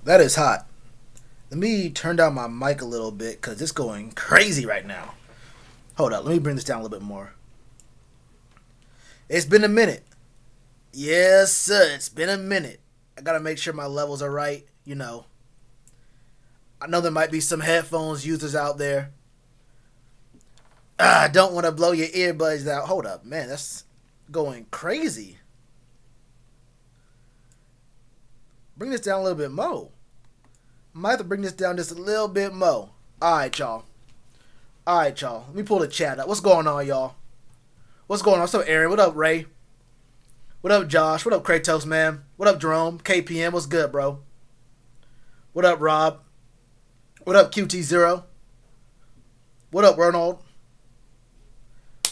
That is hot. Let me turn down my mic a little bit because it's going crazy right now. Hold up. Let me bring this down a little bit more. It's been a minute. Yes, sir. It's been a minute. I got to make sure my levels are right. I know there might be some headphones users out there. I don't want to blow your earbuds out. Hold up, man. That's going crazy. Bring this down a little bit more. Might have to bring this down just a little bit more. Alright, y'all. Let me pull the chat up. What's going on, y'all? What's going on? What's up, Aaron? What up, Ray? What up, Josh? What up, Kratos, man? What up, Jerome? KPM, what's good, bro? What up, Rob? What up, QT0? What up, Ronald?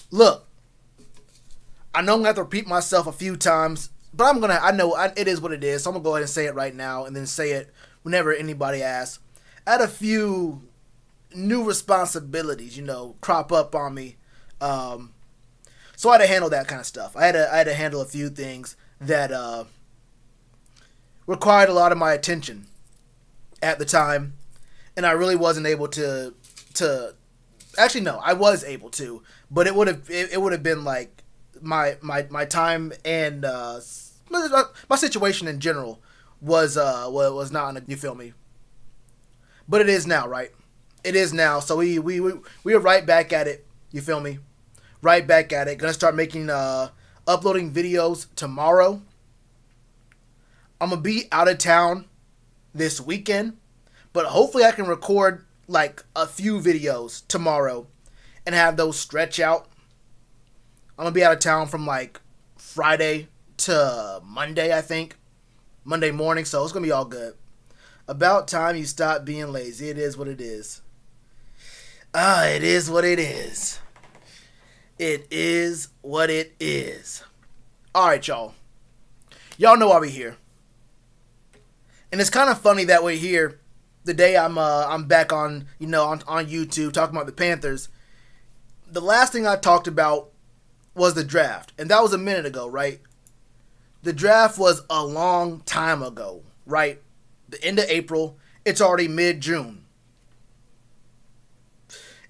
Look, I know I'm going to have to repeat myself a few times, but I know it is what it is, so I'm going to go ahead and say it right now and then say it whenever anybody asks. I had a few new responsibilities, crop up on me. So I had to handle that kind of stuff. I had to handle a few things that required a lot of my attention at the time, and I really wasn't able to. Actually, no, I was able to, but it would have been like my time and my situation in general was not. You feel me? But it is now, right? It is now. So we are right back at it. You feel me? Right back at it. Gonna start making uploading videos tomorrow. I'm gonna be out of town this weekend, but hopefully I can record like a few videos tomorrow and have those stretch out. I'm gonna be out of town from like Friday to Monday, I think. Monday morning, so it's gonna be all good. About time you stop being lazy. It is what it is. It is what it is. It is what it is. Alright, y'all. Y'all know why we're here. And it's kind of funny that we're here the day I'm back on YouTube talking about the Panthers. The last thing I talked about was the draft. And that was a minute ago, right? The draft was a long time ago, right? The end of April. It's already mid-June.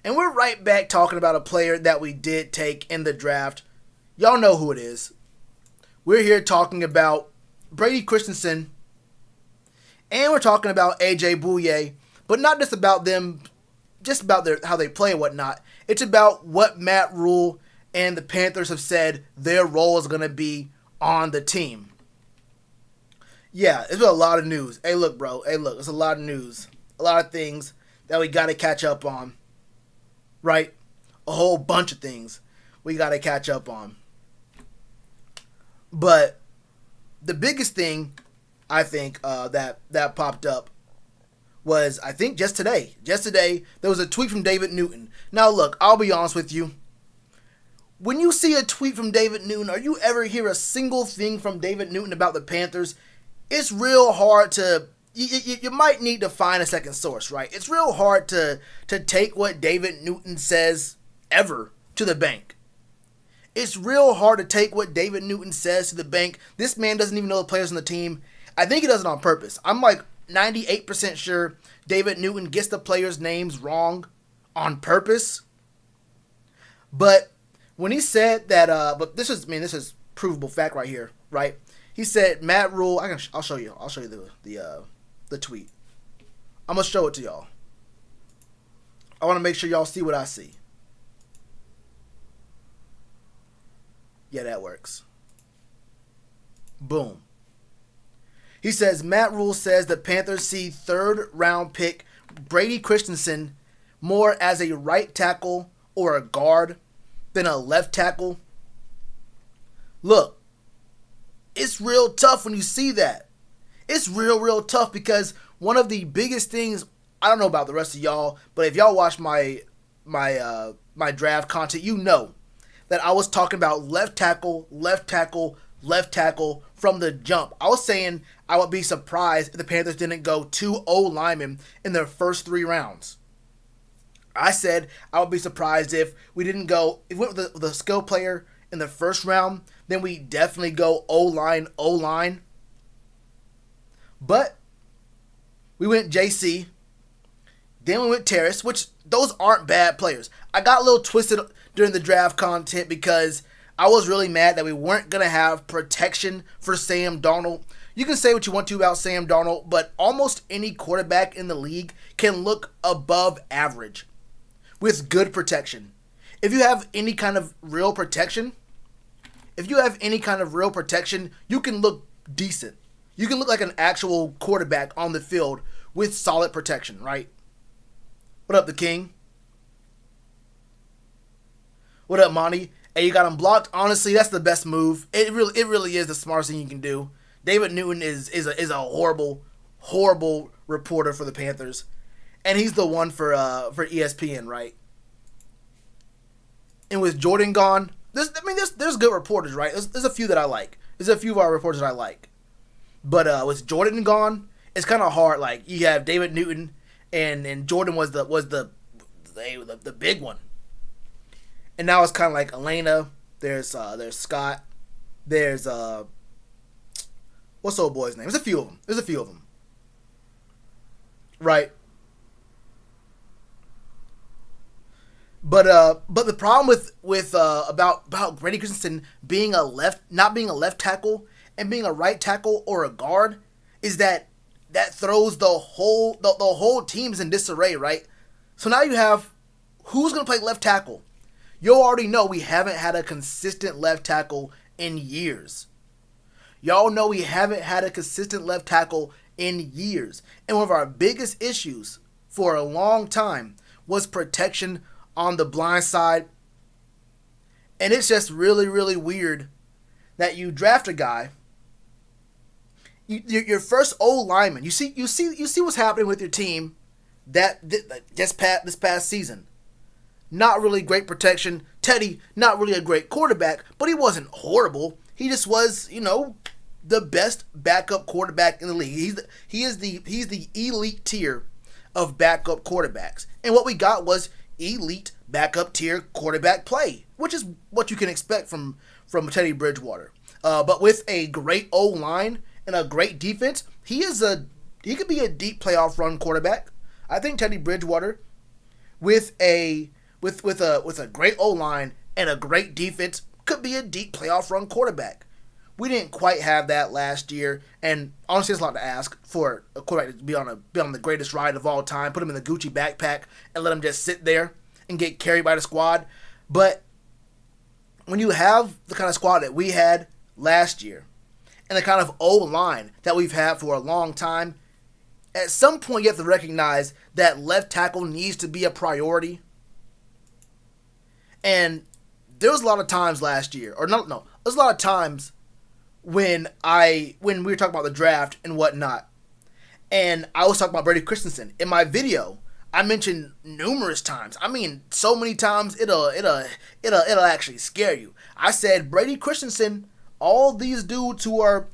And we're right back talking about a player that we did take in the draft. Y'all know who it is. We're here talking about Brady Christensen. And we're talking about AJ Bouye. But not just about them, just about how they play and whatnot. It's about what Matt Rule and the Panthers have said their role is going to be on the team. Yeah, it's been a lot of news. Hey, look, bro. It's a lot of news. A lot of things that we got to catch up on. Right? A whole bunch of things we got to catch up on. But the biggest thing, I think, that popped up was, I think, just today. Just today, there was a tweet from David Newton. Now, look, I'll be honest with you. When you see a tweet from David Newton, or you ever hear a single thing from David Newton about the Panthers, it's real hard to... You might need to find a second source, right? It's real hard to take what David Newton says ever to the bank. It's real hard to take what David Newton says to the bank. This man doesn't even know the players on the team. I think he does it on purpose. I'm like 98% sure David Newton gets the players' names wrong on purpose. But when he said that, but this is provable fact right here, right? He said Matt Rule. I'll show you. I'll show you the tweet. I'm gonna show it to y'all. I want to make sure y'all see what I see. Yeah, that works. Boom. He says, Matt Rule says the Panthers see third round pick Brady Christensen more as a right tackle or a guard than a left tackle. Look, it's real tough when you see that. It's real tough because one of the biggest things, I don't know about the rest of y'all, but if y'all watch my draft content, you know that I was talking about left tackle from the jump. I was saying I would be surprised if the Panthers didn't go 2 O-linemen in their first 3 rounds. I said I would be surprised if we went with the skill player in the first round, then we definitely go O-line. But We went JC. Then we went Terrace, which those aren't bad players. I got a little twisted during the draft content because I was really mad that we weren't going to have protection for Sam Darnold. You can say what you want to about Sam Darnold, but almost any quarterback in the league can look above average with good protection. If you have any kind of real protection, you can look decent. You can look like an actual quarterback on the field with solid protection, right? What up, the King? What up, Monty? Hey, you got him blocked. Honestly, that's the best move. It really is the smartest thing you can do. David Newton is a horrible reporter for the Panthers, and he's the one for ESPN, right? And with Jordan gone, there's good reporters, right? There's a few that I like. There's a few of our reporters that I like, but with Jordan gone, it's kind of hard. Like, you have David Newton, and Jordan was the big one, and now it's kind of like Elena. There's Scott. There's what's the old boy's name? There's a few of them. Right. But the problem with about Brady Christensen not being a left tackle and being a right tackle or a guard is that throws the whole team's in disarray, right? So now you have who's gonna play left tackle. You already know we haven't had a consistent left tackle in years. Y'all know we haven't had a consistent left tackle in years. And one of our biggest issues for a long time was protection on the blind side. And it's just really, really weird that you draft a guy, your first old lineman. You see what's happening with your team this past season. Not really great protection. Teddy, not really a great quarterback, but he wasn't horrible. He just was, the best backup quarterback in the league. He's the elite tier of backup quarterbacks. And what we got was elite backup tier quarterback play, which is what you can expect from Teddy Bridgewater. But with a great O-line and a great defense, he could be a deep playoff run quarterback. I think Teddy Bridgewater with a great O-line and a great defense could be a deep playoff run quarterback. We didn't quite have that last year, and honestly, it's a lot to ask for a quarterback to be on the greatest ride of all time, put him in the Gucci backpack, and let him just sit there and get carried by the squad. But when you have the kind of squad that we had last year, and the kind of O-line that we've had for a long time, at some point you have to recognize that left tackle needs to be a priority. And there was a lot of times last year, there's a lot of times when we were talking about the draft and whatnot, and I was talking about Brady Christensen. In my video, I mentioned numerous times. I mean, so many times it'll actually scare you. I said Brady Christensen, all these dudes who are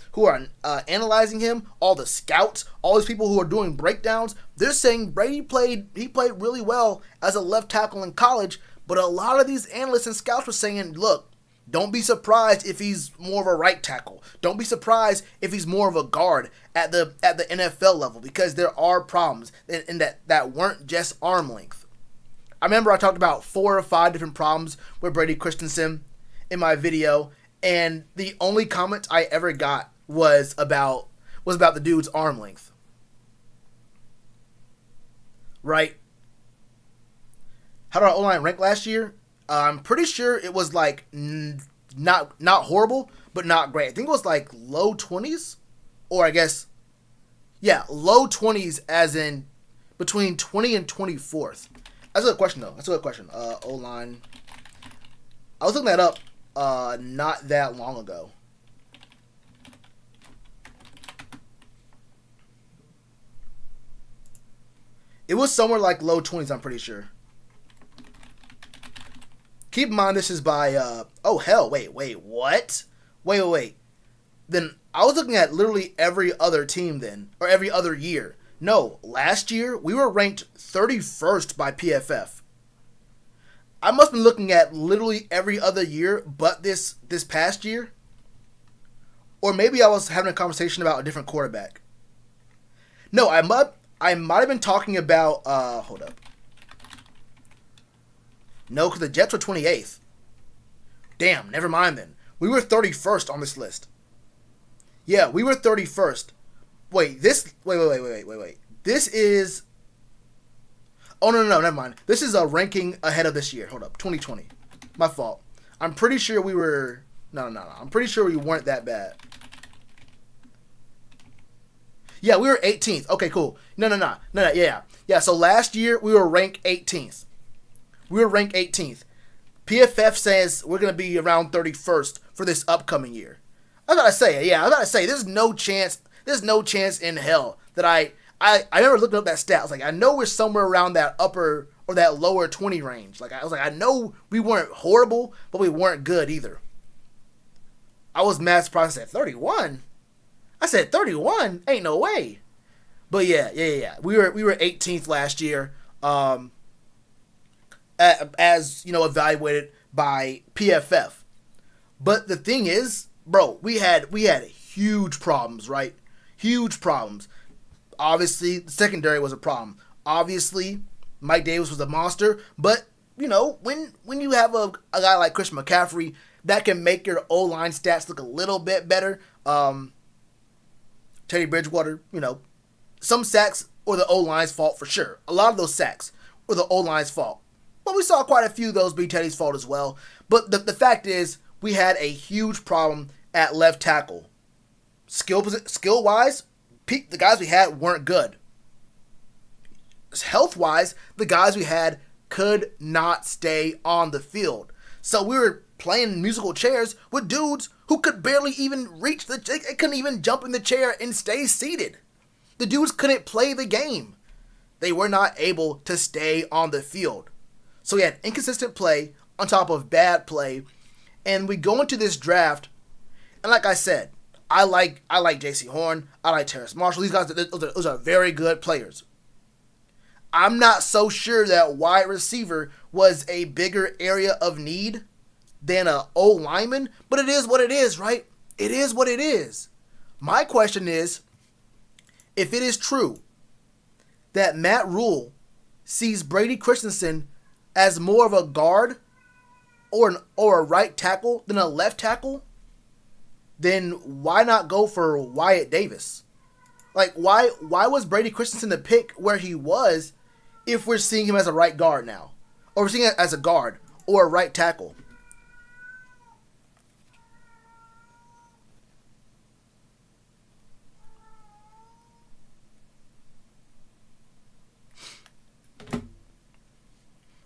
analyzing him, all the scouts, all these people who are doing breakdowns, they're saying Brady played really well as a left tackle in college, but a lot of these analysts and scouts were saying, look, don't be surprised if he's more of a right tackle. Don't be surprised if he's more of a guard at the NFL level, because there are problems in that weren't just arm length. I remember I talked about 4 or 5 different problems with Brady Christensen in my video, and the only comment I ever got was about the dude's arm length. Right? How did our O-line rank last year? I'm pretty sure it was like not horrible, but not great. I think it was like low 20s, or I guess, yeah, low 20s, as in between 20 and 24th. That's a good question, though. That's a good question. O-line. I was looking that up not that long ago. It was somewhere like low 20s, I'm pretty sure. Keep in mind this is by, wait, what? Wait. Then I was looking at literally every other team then, or every other year. No, last year we were ranked 31st by PFF. I must have been looking at literally every other year but this past year. Or maybe I was having a conversation about a different quarterback. No, I I might have been talking about. Hold up. No, because the Jets were 28th. Damn, never mind then. We were 31st on this list. Yeah, we were 31st. Wait, this. Wait. This is. Oh, no, never mind. This is a ranking ahead of this year. Hold up. 2020. My fault. I'm pretty sure we were. No. I'm pretty sure we weren't that bad. Yeah, we were 18th. Okay, cool. No. Yeah. Yeah, so last year we were ranked 18th. We were ranked 18th. PFF says we're going to be around 31st for this upcoming year. I gotta say, there's no chance in hell that I never looked up that stat. I was like, I know we're somewhere around that upper or that lower 20 range. Like, I was like, I know we weren't horrible, but we weren't good either. I was mad surprised. I said 31. I said 31. Ain't no way. But yeah. We were 18th last year. As you know, evaluated by PFF. But the thing is, bro, we had huge problems, right? Huge problems. Obviously, the secondary was a problem. Obviously, Mike Davis was a monster. But, you know, when you have a guy like Christian McCaffrey, that can make your O-line stats look a little bit better. Teddy Bridgewater, you know, some sacks were the O-line's fault for sure. A lot of those sacks were the O-line's fault. But we saw quite a few of those be Teddy's fault as well. But the fact is, we had a huge problem at left tackle. Skill-wise, the guys we had weren't good. Health-wise, the guys we had could not stay on the field. So we were playing musical chairs with dudes who could barely even reach they couldn't even jump in the chair and stay seated. The dudes couldn't play the game. They were not able to stay on the field. So we had inconsistent play on top of bad play. And we go into this draft, and like I said, I like J.C. Horn, I like Terrace Marshall. These guys, those are very good players. I'm not so sure that wide receiver was a bigger area of need than a O-lineman, but it is what it is, right? It is what it is. My question is, if it is true that Matt Rule sees Brady Christensen as more of a guard or a right tackle than a left tackle, then why not go for Wyatt Davis? Like, why was Brady Christensen the pick where he was if we're seeing him as a right guard now? Or we're seeing him as a guard or a right tackle?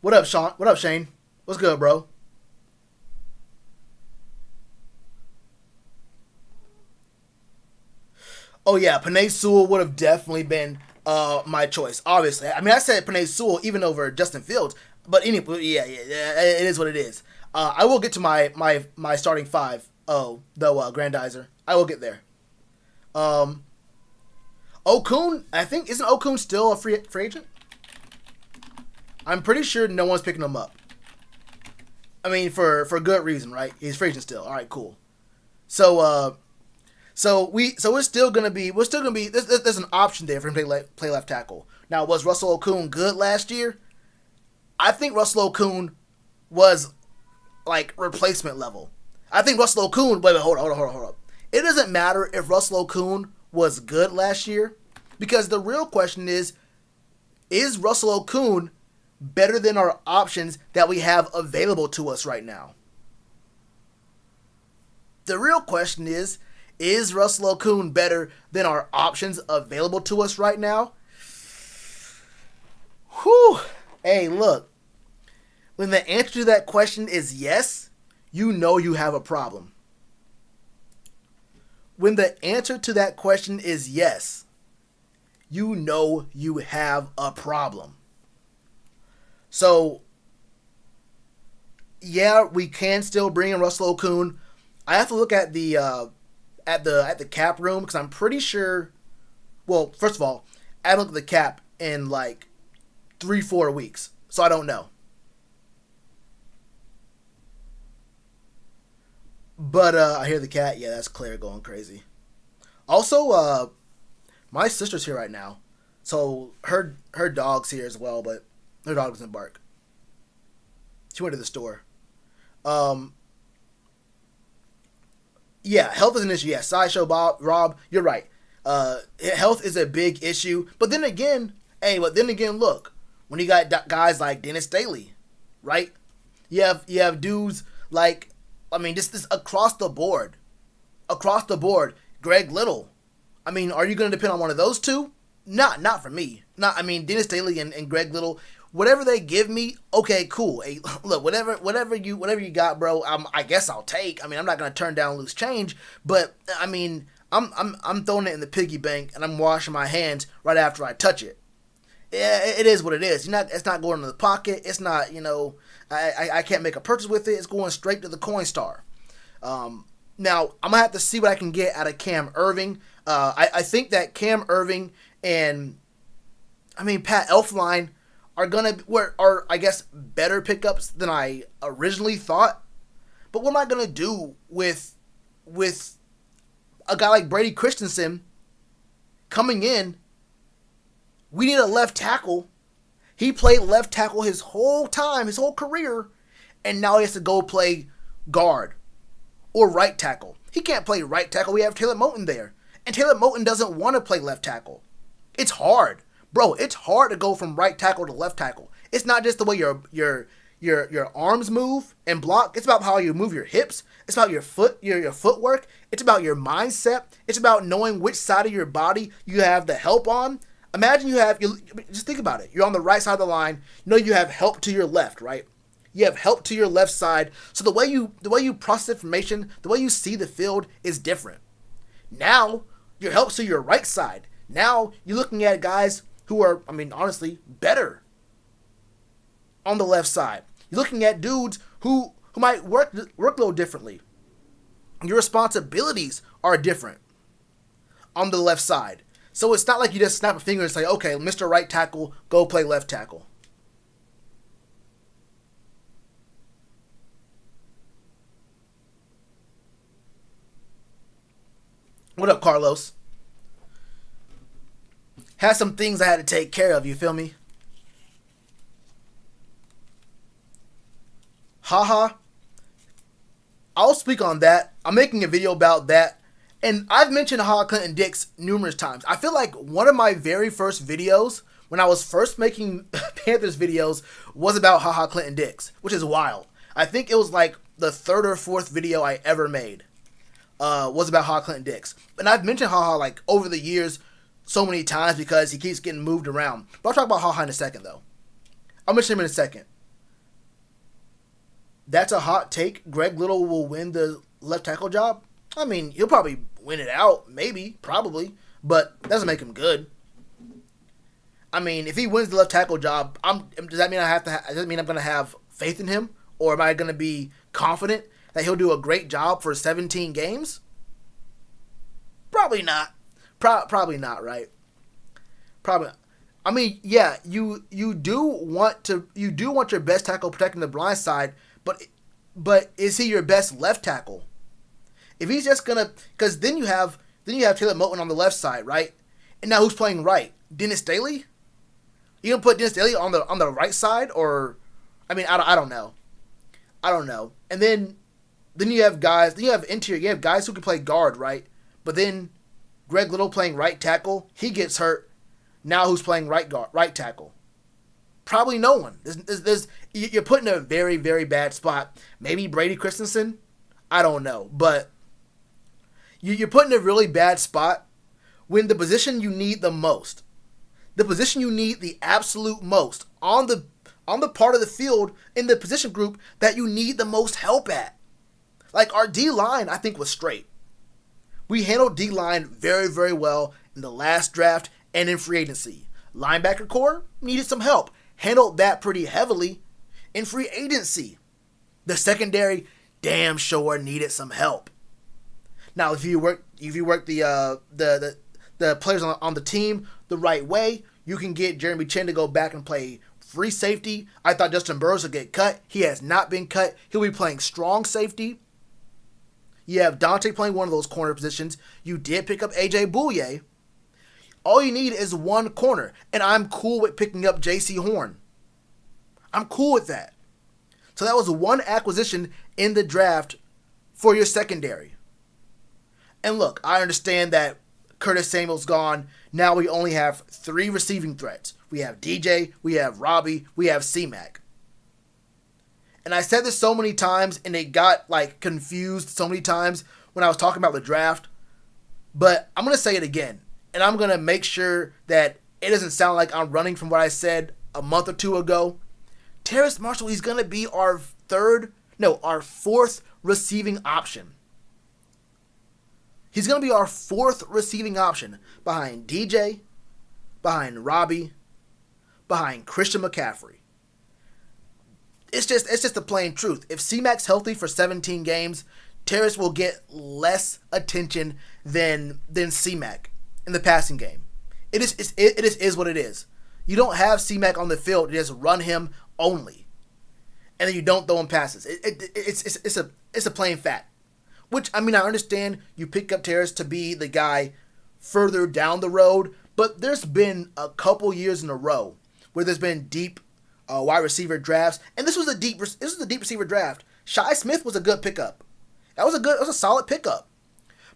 What up, Sean? What up, Shane? What's good, bro? Oh yeah, Penei Sewell would have definitely been my choice. Obviously, I mean I said Penei Sewell even over Justin Fields, but anyway, yeah, it is what it is. I will get to my starting five. Oh, though Grandizer, I will get there. Um, Okun, I think isn't Okun still a free agent? I'm pretty sure no one's picking him up. I mean, for good reason, right? He's free agent still. All right, cool. So we're still gonna be there's an option there for him to play left tackle. Now, was Russell Okun good last year? I think Russell Okun was like replacement level. I think Russell Okun. Wait, hold up. It doesn't matter if Russell Okun was good last year, because the real question is Russell Okun better than our options that we have available to us right now? The real question is Russell Okun better than our options available to us right now? Whew. Hey, look. When the answer to that question is yes, you know you have a problem. When the answer to that question is yes, you know you have a problem. So, yeah, we can still bring in Russell Okun. I have to look at the cap room, because I'm pretty sure. Well, first of all, I look at the cap in like 3-4 weeks, so I don't know. But I hear the cat. Yeah, that's Claire going crazy. Also, my sister's here right now. So her dog's here as well, but her dog doesn't bark. She went to the store. Um, yeah, health is an issue. Yeah, sideshow Bob Rob, you're right. Health is a big issue. But then again, look, when you got guys like Dennis Staley, right? You have dudes like, I mean, this across the board, Greg Little. I mean, are you going to depend on one of those two? Not for me. Not, I mean, Dennis Staley and Greg Little. Whatever they give me, okay, cool. Hey, look, whatever you got, bro. I guess I'll take. I mean, I'm not gonna turn down loose change, but I mean, I'm throwing it in the piggy bank and I'm washing my hands right after I touch it. Yeah, it is what it is. It's not going in the pocket. It's not, I can't make a purchase with it. It's going straight to the Coinstar. Now I'm gonna have to see what I can get out of Cam Irving. I think that Cam Irving and Pat Elflein are I guess better pickups than I originally thought. But what am I gonna do with a guy like Brady Christensen coming in? We need a left tackle. He played left tackle his whole career, and now he has to go play guard or right tackle. He can't play right tackle. We have Taylor Moton there, and Taylor Moton doesn't want to play left tackle. It's hard. Bro, it's hard to go from right tackle to left tackle. It's not just the way your arms move and block. It's about how you move your hips. It's about your footwork. It's about your mindset. It's about knowing which side of your body you have the help on. Imagine just think about it. You're on the right side of the line. You have help to your left, right? You have help to your left side. So the way you process information, the way you see the field is different. Now, your help's to your right side. Now, you're looking at guys who are, honestly, better on the left side. You're looking at dudes who might work a little differently. Your responsibilities are different on the left side. So it's not like you just snap a finger and say, okay, Mr. Right Tackle, go play left tackle. What up, Carlos? Had some things I had to take care of, you feel me? Haha. I'll speak on that. I'm making a video about that. And I've mentioned Ha Clinton-Dix numerous times. I feel like one of my very first videos, when I was first making Panthers videos, was about Ha Clinton-Dix, which is wild. I think it was like the third or fourth video I ever made was about Ha Clinton-Dix. And I've mentioned Ha like over the years so many times because he keeps getting moved around. But I'll talk about Ha in a second, though. I'll mention him in a second. That's a hot take. Greg Little will win the left tackle job. He'll probably win it out, maybe, probably, but that doesn't make him good. If he wins the left tackle job, does that mean does that mean I'm going to have faith in him, or am I going to be confident that he'll do a great job for 17 games? Probably not. Probably not, right? Probably. Yeah, you do want your best tackle protecting the blind side, but is he your best left tackle? If he's just gonna, because then you have Taylor Moton on the left side, right? And now who's playing right? Dennis Staley? You gonna put Dennis Staley on the right side, or I don't know. And then you have guys. Then you have interior. You have guys who can play guard, right? But then Greg Little playing right tackle, he gets hurt. Now who's playing right tackle? Probably no one. You're put in a very, very bad spot. Maybe Brady Christensen. I don't know, but you're put in a really bad spot when the position you need the most, the position you need the absolute most on the part of the field in the position group that you need the most help at. Like our D-line, I think was straight. We handled D-line very, very well in the last draft and in free agency. Linebacker core needed some help. Handled that pretty heavily in free agency. The secondary damn sure needed some help. Now, if you work the players on the team the right way, you can get Jeremy Chin to go back and play free safety. I thought Justin Burrows would get cut. He has not been cut. He'll be playing strong safety. You have Dante playing one of those corner positions. You did pick up AJ Bouye. all you need is one corner. And I'm cool with picking up J.C. Horn. I'm cool with that. So that was one acquisition in the draft for your secondary. And look, I understand that Curtis Samuel's gone. Now we only have 3 receiving threats. We have DJ, we have Robbie, we have C-Mac. And I said this so many times, and it got confused so many times when I was talking about the draft. But I'm going to say it again. And I'm going to make sure that it doesn't sound like I'm running from what I said a month or 2 ago. Terrace Marshall, he's going to be our 4th receiving option. He's going to be our 4th receiving option behind DJ, behind Robbie, behind Christian McCaffrey. It's just the plain truth. If C-Mac's healthy for 17 games, Terrace will get less attention than C-Mac in the passing game. It is what it is. You don't have C-Mac on the field, you just run him only. And then you don't throw him passes. It's a plain fact. Which, I mean, I understand you pick up Terrace to be the guy further down the road, but there's been a couple years in a row where there's been deep wide receiver drafts, and this was a deep receiver draft. Shi Smith was a good pickup. That was a solid pickup.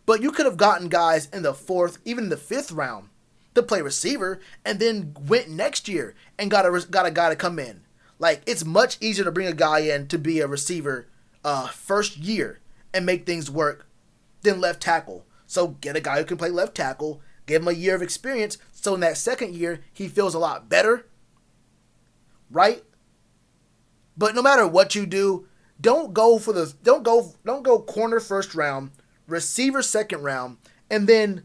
But you could have gotten guys in the 4th, even the 5th round to play receiver, and then went next year and got a guy to come in. It's much easier to bring a guy in to be a receiver first year and make things work than left tackle. So get a guy who can play left tackle, give him a year of experience, so in that second year he feels a lot better, right? But no matter what you do, don't go corner first round, receiver second round, and then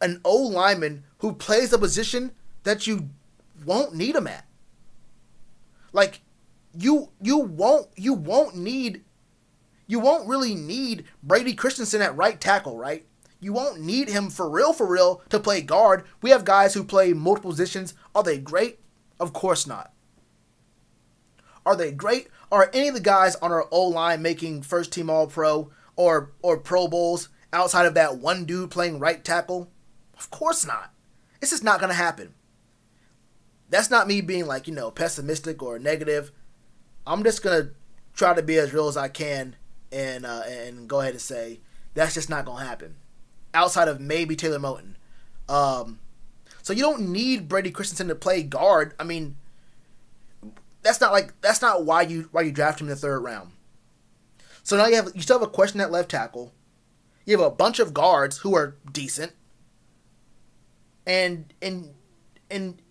an O lineman who plays a position that you won't need him at. You won't really need Brady Christensen at right tackle, right? You won't need him for real to play guard. We have guys who play multiple positions. Are they great? Of course not. Are they great? Are any of the guys on our O-line making first team All-Pro or Pro Bowls outside of that one dude playing right tackle? Of course not. It's just not going to happen. That's not me being pessimistic or negative. I'm just going to try to be as real as I can and go ahead and say that's just not going to happen. Outside of maybe Taylor Moton. So you don't need Brady Christensen to play guard. I mean, that's not why you draft him in the 3rd round. So now you still have a question at left tackle. You have a bunch of guards who are decent. And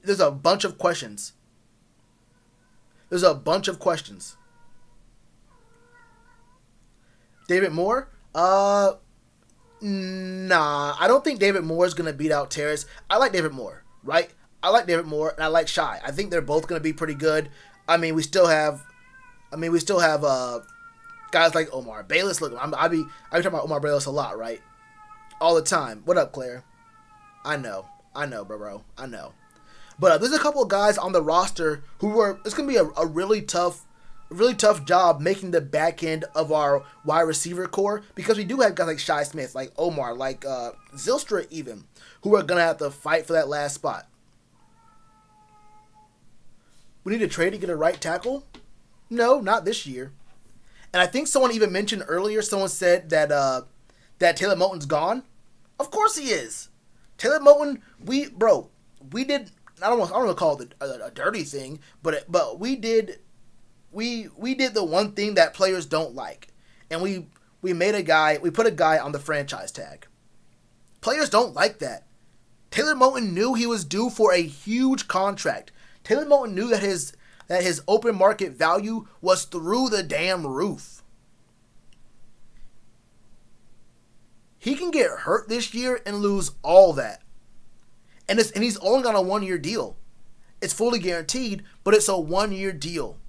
there's a bunch of questions. David Moore? Nah. I don't think David Moore is going to beat out Terrace. I like David Moore, right? I like David Moore, and I like Shi. I think they're both going to be pretty good. I mean, we still have guys like Omar Bayless. Look, I be talking about Omar Bayless a lot, right? All the time. What up, Claire? I know, bro. I know. But there's a couple of guys on the roster it's going to be a really tough job making the back end of our wide receiver core, because we do have guys like Shi Smith, like Omar, like Zylstra even, who are going to have to fight for that last spot. We need a trade to get a right tackle? No, not this year. And I think someone even mentioned earlier, someone said that Taylor Moton's gone. Of course he is. Taylor Moton, we did, I don't want to call it a dirty thing, but we did the one thing that players don't like. And we put a guy on the franchise tag. Players don't like that. Taylor Moton knew he was due for a huge contract. Taylor Moton knew that his open market value was through the damn roof. He can get hurt this year and lose all that. And he's only on a 1-year deal. It's fully guaranteed, but it's a 1-year deal.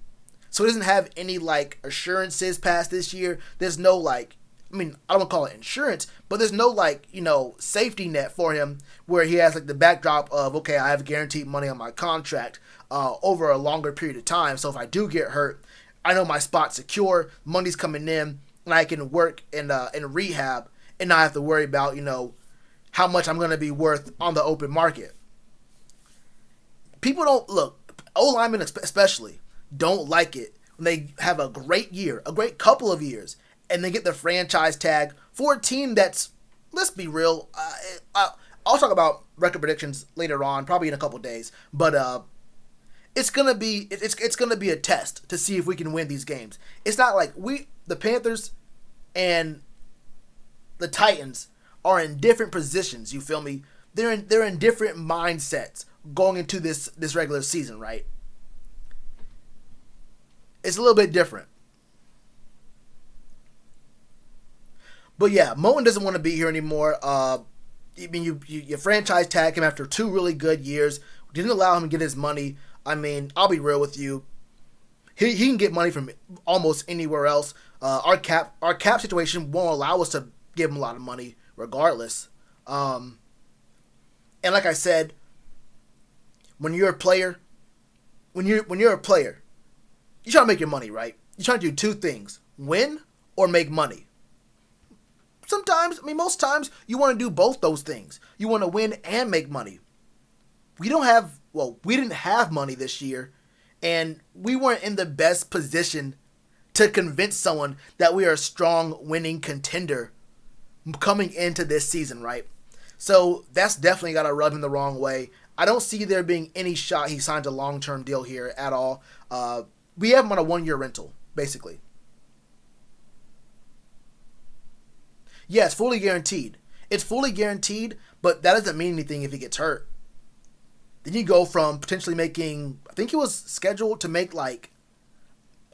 So he doesn't have any assurances past this year. There's no I don't want to call it insurance, but there's no safety net for him where he has the backdrop of, okay, I have guaranteed money on my contract over a longer period of time. So if I do get hurt, I know my spot's secure, money's coming in, and I can work in rehab and not have to worry about, how much I'm going to be worth on the open market. people don't look. O linemen especially don't like it when they have a great year, a great couple of years, and they get the franchise tag for a team that's, let's be real. I'll talk about record predictions later on, probably in a couple days, but it's gonna be a test to see if we can win these games. It's not like the Panthers and the Titans are in different positions. You feel me? They're in different mindsets going into this regular season, right? It's a little bit different. But yeah, Moton doesn't want to be here anymore. I mean, you franchise tag him after 2 really good years. Didn't allow him to get his money. I mean, I'll be real with you. He can get money from almost anywhere else. Our cap situation won't allow us to give him a lot of money, regardless. And like I said, when you're a player, you're trying to make your money, right? You're trying to do 2 things: win or make money. Sometimes, most times, you want to do both those things. You want to win and make money. We didn't have money this year, and we weren't in the best position to convince someone that we are a strong winning contender coming into this season, right? So that's definitely got to rub him the wrong way. I don't see there being any shot he signs a long-term deal here at all. We have him on a 1-year rental, basically. Yeah, it's fully guaranteed. It's fully guaranteed, but that doesn't mean anything if he gets hurt. Then you go from potentially making, I think he was scheduled to make like,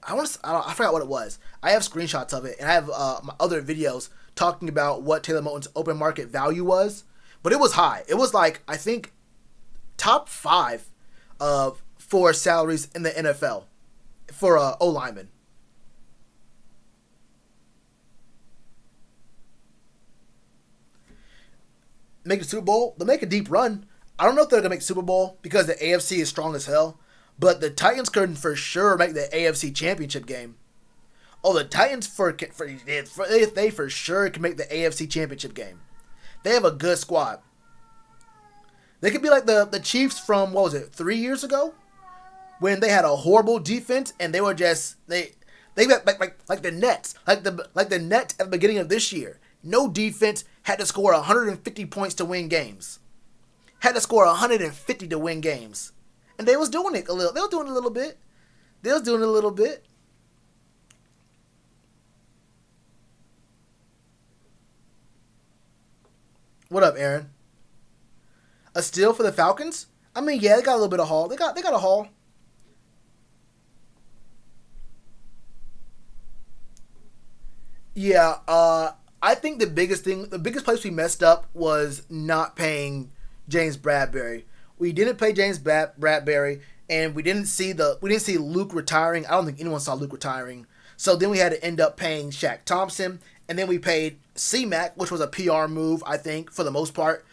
I forgot what it was. I have screenshots of it, and I have my other videos talking about what Taylor Moton's open market value was, but it was high. It was like, I think, top 5 for salaries in the NFL for O lineman. Make the Super Bowl, they'll make a deep run. I don't know if they're going to make Super Bowl because the AFC is strong as hell, but the Titans could for sure make the AFC Championship game. Oh, the Titans they for sure can make the AFC Championship game. They have a good squad. They could be like the Chiefs from, 3 years ago? When they had a horrible defense and they were just, they got like the Nets. Like the Nets at the beginning of this year. No defense, had to score 150 points to win games. Had to score 150 to win games. And they was doing it a little. They was doing it a little bit. What up, Aaron? A steal for the Falcons? I mean, yeah, they got a little bit of haul. They got a haul. Yeah, I think the biggest place we messed up was not paying James Bradberry. We didn't pay James Bradberry, and we didn't see Luke retiring. I don't think anyone saw Luke retiring. So then we had to end up paying Shaq Thompson, and then we paid C-Mac, which was a PR move, I think, for the most part.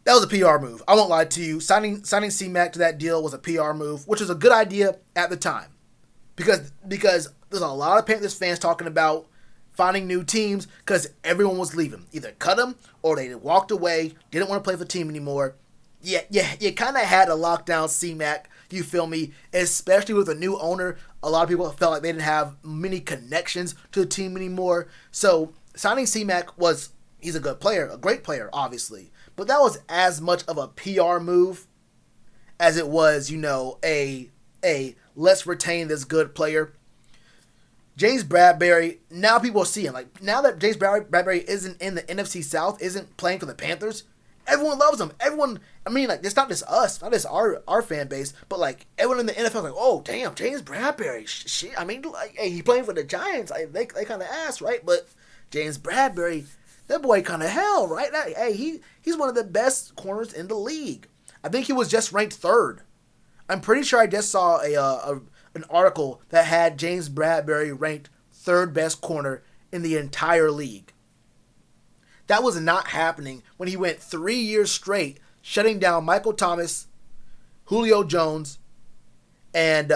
That was a PR move. I won't lie to you. Signing C-Mac to that deal was a PR move, which was a good idea at the time. Because there's a lot of Panthers fans talking about finding new teams because everyone was leaving. Either cut them or they walked away, didn't want to play for the team anymore. Yeah, you kind of had to lock down C-Mac, you feel me? Especially with a new owner, a lot of people felt like they didn't have many connections to the team anymore. So signing C-Mac he's a good player, a great player, obviously. But that was as much of a PR move as it was, a let's retain this good player. James Bradberry, now people see him. Like, now that James Bradberry isn't in the NFC South, isn't playing for the Panthers, everyone loves him. It's not just us, not just our fan base, but, like, everyone in the NFL is like, oh, damn, James Bradberry. Shit, hey, he playing for the Giants. They kind of asked, right? But James Bradberry, that boy kind of hell, right? Hey, he's one of the best corners in the league. I think he was just ranked 3rd. I'm pretty sure I just saw an article that had James Bradberry ranked 3rd best corner in the entire league. That was not happening when he went 3 years straight shutting down Michael Thomas, Julio Jones, and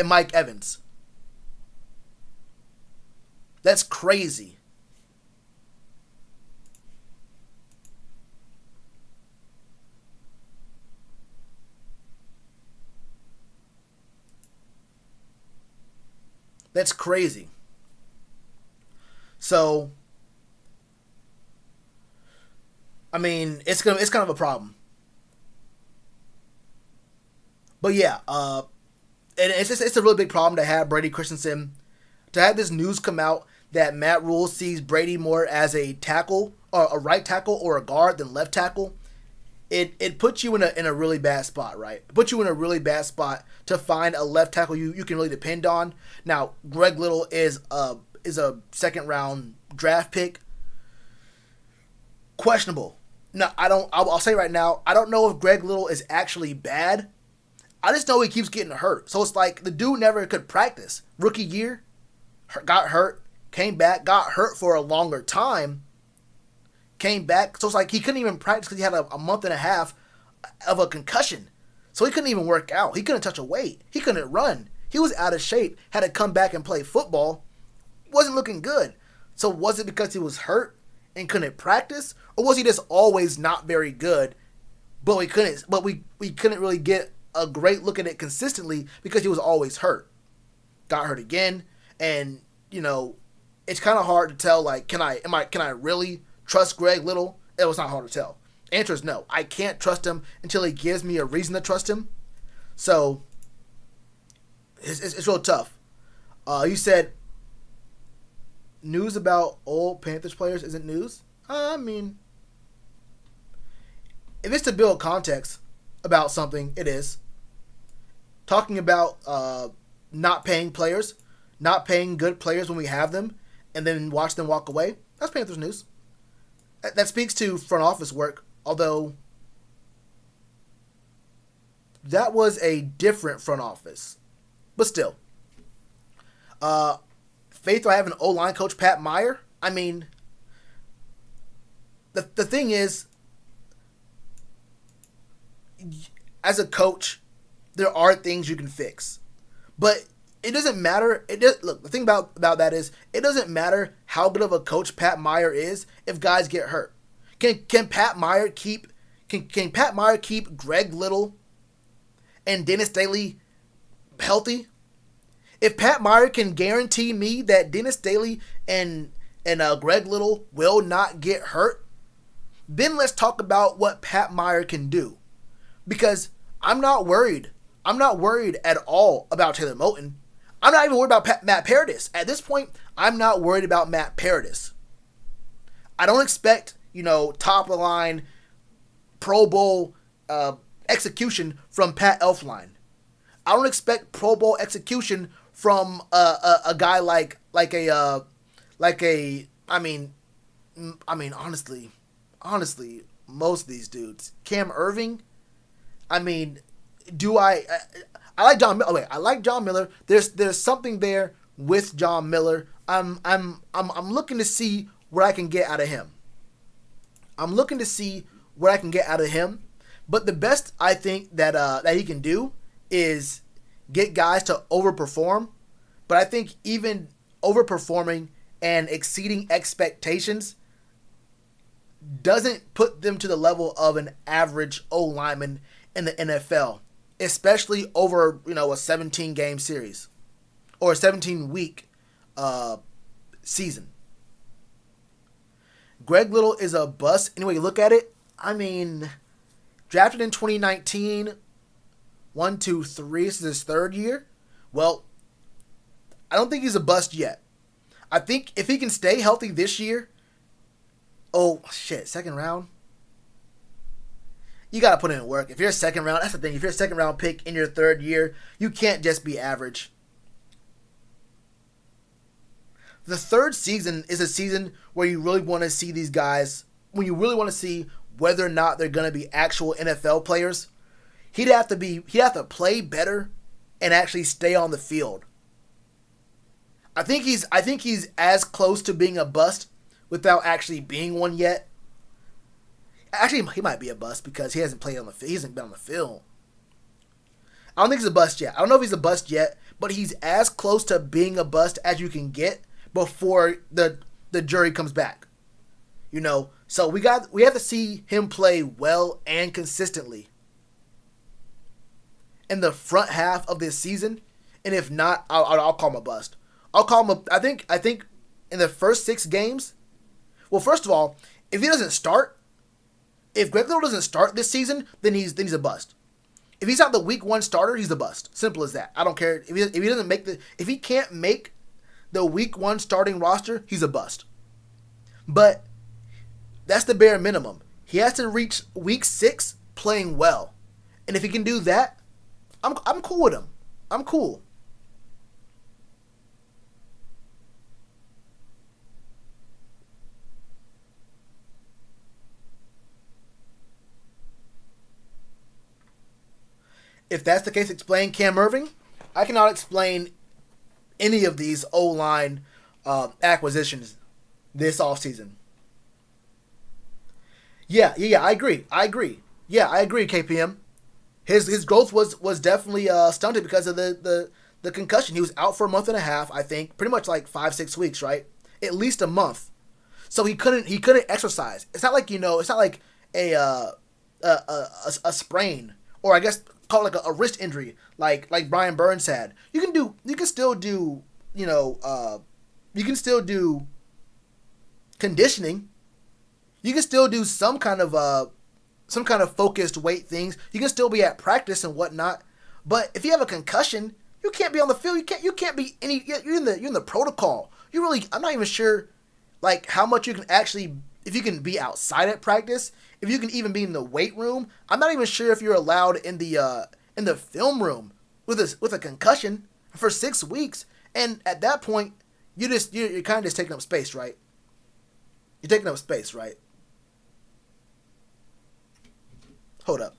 Mike Evans. That's crazy. That's crazy. So, I mean, it's kind of a problem. But yeah, and it's a really big problem to have Brady Christensen, to have this news come out that Matt Rule sees Brady more as a tackle, or a right tackle or a guard than left tackle. It puts you in a really bad spot, right? It puts you in a really bad spot to find a left tackle you can really depend on. Now, Greg Little is a second round draft pick. Questionable. No, I'll say right now, I don't know if Greg Little is actually bad. I just know he keeps getting hurt. So it's like the dude never could practice. Rookie year, got hurt, came back, got hurt for a longer time, came back. So it's like he couldn't even practice because he had a month and a half of a concussion. So he couldn't even work out. He couldn't touch a weight. He couldn't run. He was out of shape. Had to come back and play football. Wasn't looking good. So was it because he was hurt and couldn't practice? Or was he just always not very good, but we couldn't really get a great look at it consistently because he was always hurt. Got hurt again, and it's kind of hard to tell. Like, can I really trust Greg Little? It was not hard to tell. Answer is no. I can't trust him until he gives me a reason to trust him. So it's real tough. You said news about old Panthers players isn't news. I mean, if it's to build context about something, it is. Talking about not paying players, not paying good players when we have them, and then watch them walk away, that's Panthers news. That speaks to front office work, although that was a different front office. But still. Faith, I have an O-line coach, Pat Meyer. I mean, the thing is, as a coach, there are things you can fix. But it doesn't matter. Look, the thing about that is, it doesn't matter how good of a coach Pat Meyer is if guys get hurt. Can Pat Meyer keep Greg Little and Dennis Daly healthy? If Pat Meyer can guarantee me that Dennis Daly and Greg Little will not get hurt, then let's talk about what Pat Meyer can do. Because I'm not worried. I'm not worried at all about Taylor Moton. I'm not even worried about Matt Paradis. At this point, I'm not worried about Matt Paradis. I don't expect, top of the line Pro Bowl execution from Pat Elflein. I don't expect Pro Bowl execution from a guy like honestly, most of these dudes. Cam Irving. I mean, I like John Miller. Okay, I like John Miller. There's something there with John Miller. I'm looking to see what I can get out of him. But the best I think that he can do is get guys to overperform. But I think even overperforming and exceeding expectations doesn't put them to the level of an average O lineman in the NFL, especially over a 17-game series or a 17-week season. Greg Little is a bust any way you look at it. I mean, drafted in 2019, 1, 2, 3. This is his third year. Well, I don't think he's a bust yet. I think if he can stay healthy this year, second round. You got to put in work. If you're a second round, that's the thing. If you're a second round pick in your third year, you can't just be average. The third season is a season where you really want to see these guys, when you really want to see whether or not they're going to be actual NFL players. He'd have to play better and actually stay on the field. I think he's as close to being a bust without actually being one yet. Actually, he might be a bust because he hasn't been on the field. I don't think he's a bust yet. I don't know if he's a bust yet, but he's as close to being a bust as you can get before the jury comes back. So we have to see him play well and consistently in the front half of this season, and if not, I'll call him a bust. I'll call him I think in the first 6 games. Well, first of all, if he doesn't start, if Greg Little doesn't start this season, then he's a bust. If he's not the week 1 starter, he's a bust. Simple as that. I don't care if he can't make the week 1 starting roster, he's a bust. But that's the bare minimum. He has to reach week 6 playing well, and if he can do that, I'm cool with him. I'm cool. If that's the case, explain Cam Irving. I cannot explain any of these O-line acquisitions this offseason. Yeah, I agree. Yeah, I agree, KPM. His growth was definitely stunted because of the concussion. He was out for a month and a half, I think, pretty much like 5-6 weeks, right? At least a month. So he couldn't exercise. It's not like it's not like a sprain, or I guess call it like a wrist injury, like Brian Burns had. You can still do conditioning. You can still do some kind of focused weight things. You can still be at practice and whatnot. But if you have a concussion, you can't be on the field. You can't be any. You're in the protocol. I'm not even sure, like, how much you can actually, if you can be outside at practice, if you can even be in the weight room. I'm not even sure if you're allowed in the film room with a concussion for 6 weeks. And at that point, you're kind of just taking up space, right? You're taking up space, right? Hold up.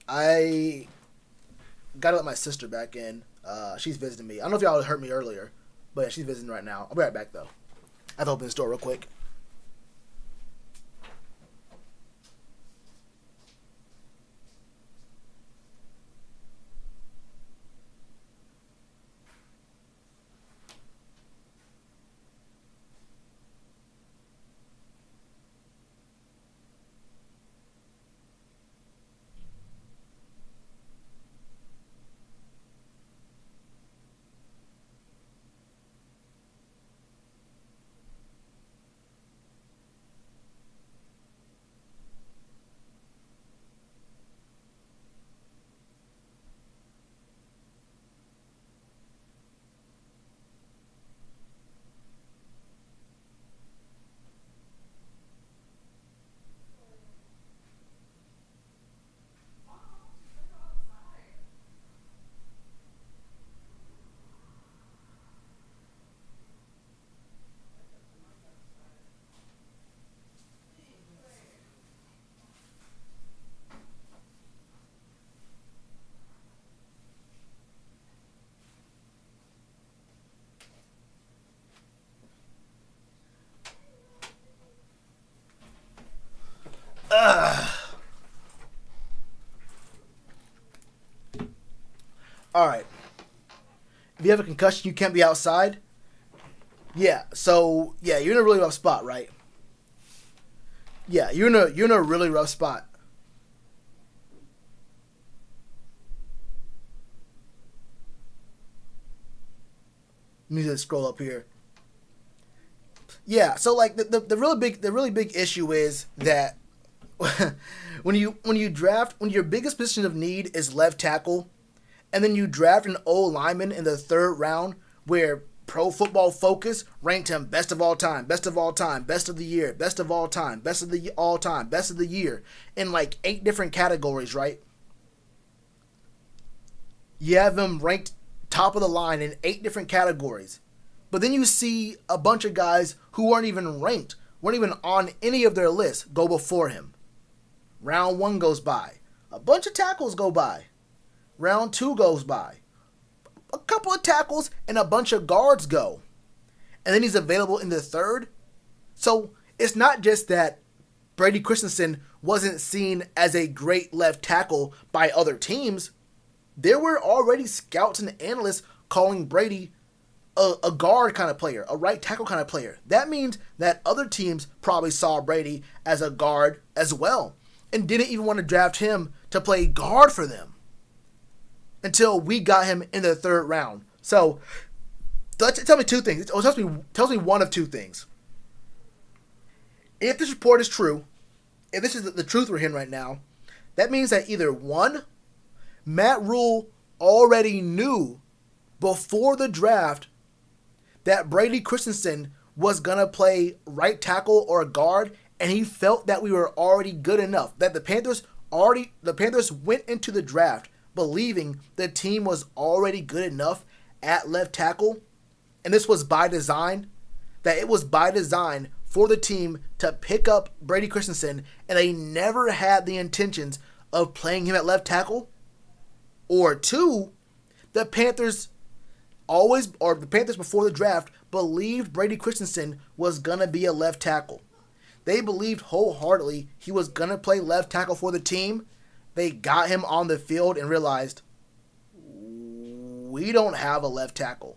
I gotta let my sister back in. She's visiting me. I don't know if y'all heard me earlier, but yeah, she's visiting right now. I'll be right back, though. I have to open the door real quick. All right. If you have a concussion, you can't be outside. Yeah. So yeah, you're in a really rough spot, right? Yeah, you're in a really rough spot. Let me just scroll up here. Yeah. So like the really big issue is that when your biggest position of need is left tackle, and then you draft an O lineman in the 3rd round where Pro Football Focus ranked him best of all time, best of all time, best of the year, best of all time, best of the all time, best of the year, in like 8 different categories, right? You have him ranked top of the line in 8 different categories. But then you see a bunch of guys who weren't even ranked, weren't even on any of their lists go before him. Round 1 goes by. A bunch of tackles go by. Round 2 goes by. A couple of tackles and a bunch of guards go. And then he's available in the 3rd. So it's not just that Brady Christensen wasn't seen as a great left tackle by other teams. There were already scouts and analysts calling Brady a guard kind of player, a right tackle kind of player. That means that other teams probably saw Brady as a guard as well and didn't even want to draft him to play guard for them until we got him in the 3rd round. So Tell me two things. It tells me one of two things. If this report is true, if this is the truth we're hearing right now, that means that either one, Matt Rule already knew before the draft that Brady Christensen was going to play right tackle or guard, and he felt that we were already good enough, that the Panthers went into the draft believing the team was already good enough at left tackle, and this was by design, that it was by design for the team to pick up Brady Christensen, and they never had the intentions of playing him at left tackle. Or two, the Panthers before the draft believed Brady Christensen was going to be a left tackle. They believed wholeheartedly he was going to play left tackle for the team. They got him on the field and realized, we don't have a left tackle.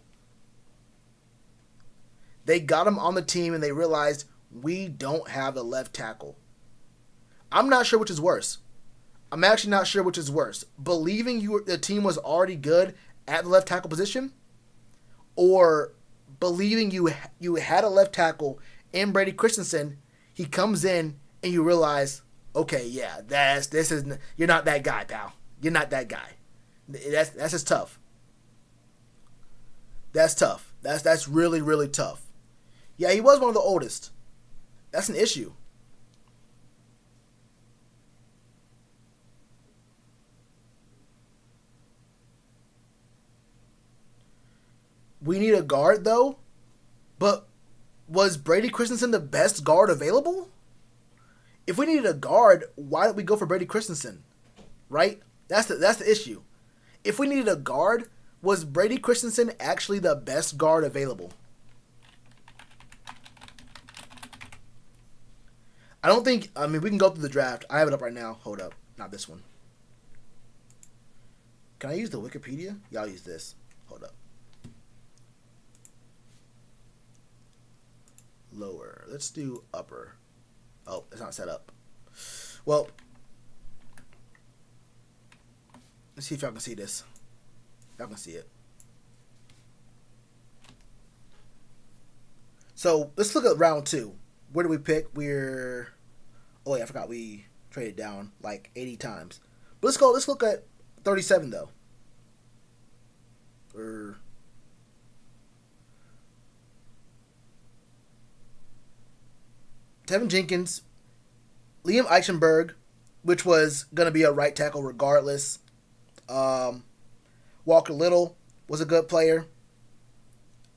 They got him on the team and they realized, we don't have a left tackle. I'm not sure which is worse. I'm actually not sure which is worse. Believing the team was already good at the left tackle position, or believing you had a left tackle in Brady Christensen, he comes in and you realize, okay, yeah, you're not that guy, pal. You're not that guy. That's just tough. That's tough. That's really, really tough. Yeah, he was one of the oldest. That's an issue. We need a guard, though. But was Brady Christensen the best guard available? If we needed a guard, why did we go for Brady Christensen? Right? That's the issue. If we needed a guard, was Brady Christensen actually the best guard available? We can go through the draft. I have it up right now. Hold up. Not this one. Can I use the Wikipedia? Yeah, I'll use this. Hold up. Lower. Let's do upper. Oh, it's not set up. Well, let's see if y'all can see this. Y'all can see it. So, let's look at round 2. Where do we pick? Oh yeah, I forgot we traded down like 80 times. But let's look at 37 though. Tevin Jenkins, Liam Eichenberg, which was going to be a right tackle regardless. Walker Little was a good player.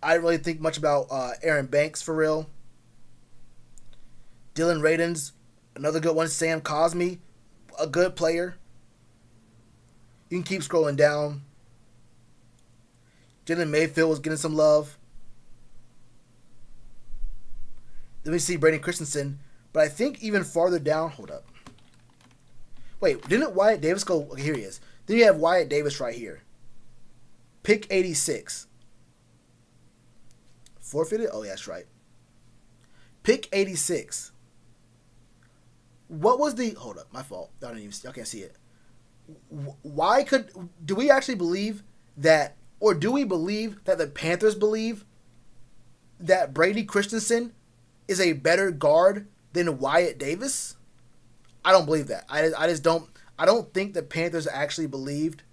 I didn't really think much about Aaron Banks for real. Dylan Radins, another good one. Sam Cosme, a good player. You can keep scrolling down. Jalen Mayfield was getting some love. Then we see Brady Christensen. But I think even farther down... Hold up. Wait, didn't Wyatt Davis go... Okay, here he is. Then you have Wyatt Davis right here. Pick 86. Forfeited? Oh, yeah, that's right. Pick 86. What was the... Hold up, my fault. Y'all can't see it. Do we actually believe that... Or do we believe that the Panthers believe that Brady Christensen is a better guard than Wyatt Davis? I don't believe that. I just don't... I don't think the Panthers actually believed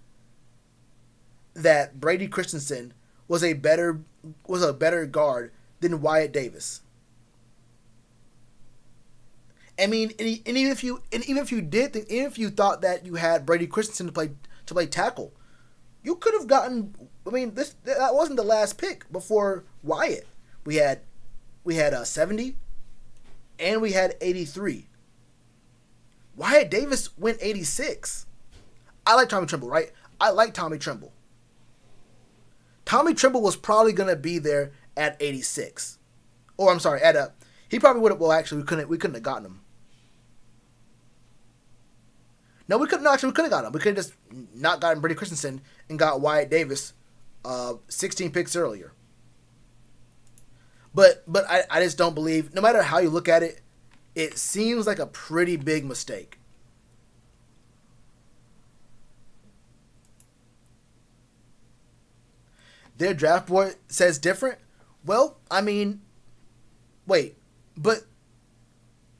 that Brady Christensen was a better guard than Wyatt Davis. I mean, and even if you thought that you had Brady Christensen to play tackle, you could have gotten. I mean, that wasn't the last pick before Wyatt. We had 70, and we had 83. Wyatt Davis went 86. I like Tommy Tremble, right? I like Tommy Tremble. Tommy Tremble was probably going to be there at 86. Or I'm sorry, he probably would have. Well, actually, we couldn't have gotten him. No, we couldn't have gotten him. We could have just not gotten Brady Christensen and got Wyatt Davis 16 picks earlier. But I just don't believe, no matter how you look at it, it seems like a pretty big mistake. their draft board says different. Well, I mean, wait, but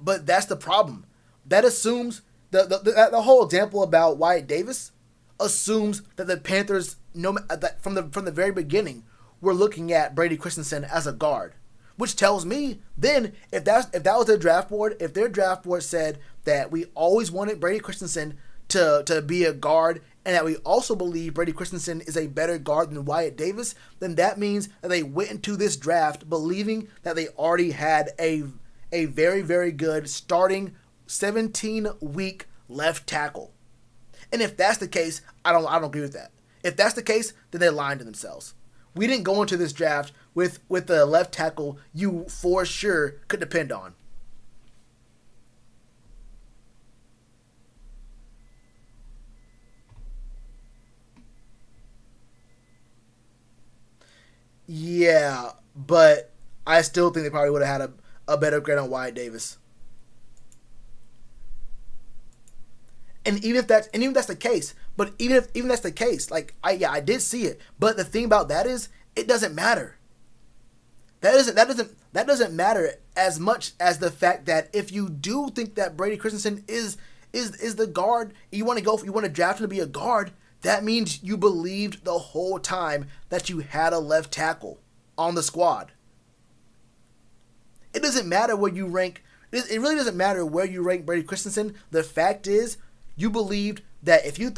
that's the problem. That assumes the whole example about Wyatt Davis assumes that the Panthers, that from the very beginning, were looking at Brady Christensen as a guard, which tells me then if that was their draft board, if their draft board said that we always wanted Brady Christensen to be a guard, and that we also believe Brady Christensen is a better guard than Wyatt Davis, then that means that they went into this draft believing that they already had a very, very good starting 17-week left tackle. And if that's the case, I don't agree with that. If that's the case, then they're lying to themselves. We didn't go into this draft with the left tackle you for sure could depend on. Yeah, but I still think they probably would have had a better grade on Wyatt Davis. And even if that's the case, but even that's the case, like I did see it. But the thing about that is it doesn't matter. That doesn't matter as much as the fact that if you do think that Brady Christensen is the guard, you want to draft him to be a guard, that means you believed the whole time that you had a left tackle on the squad. It doesn't matter where you rank. It really doesn't matter where you rank Brady Christensen. The fact is, you believed that if you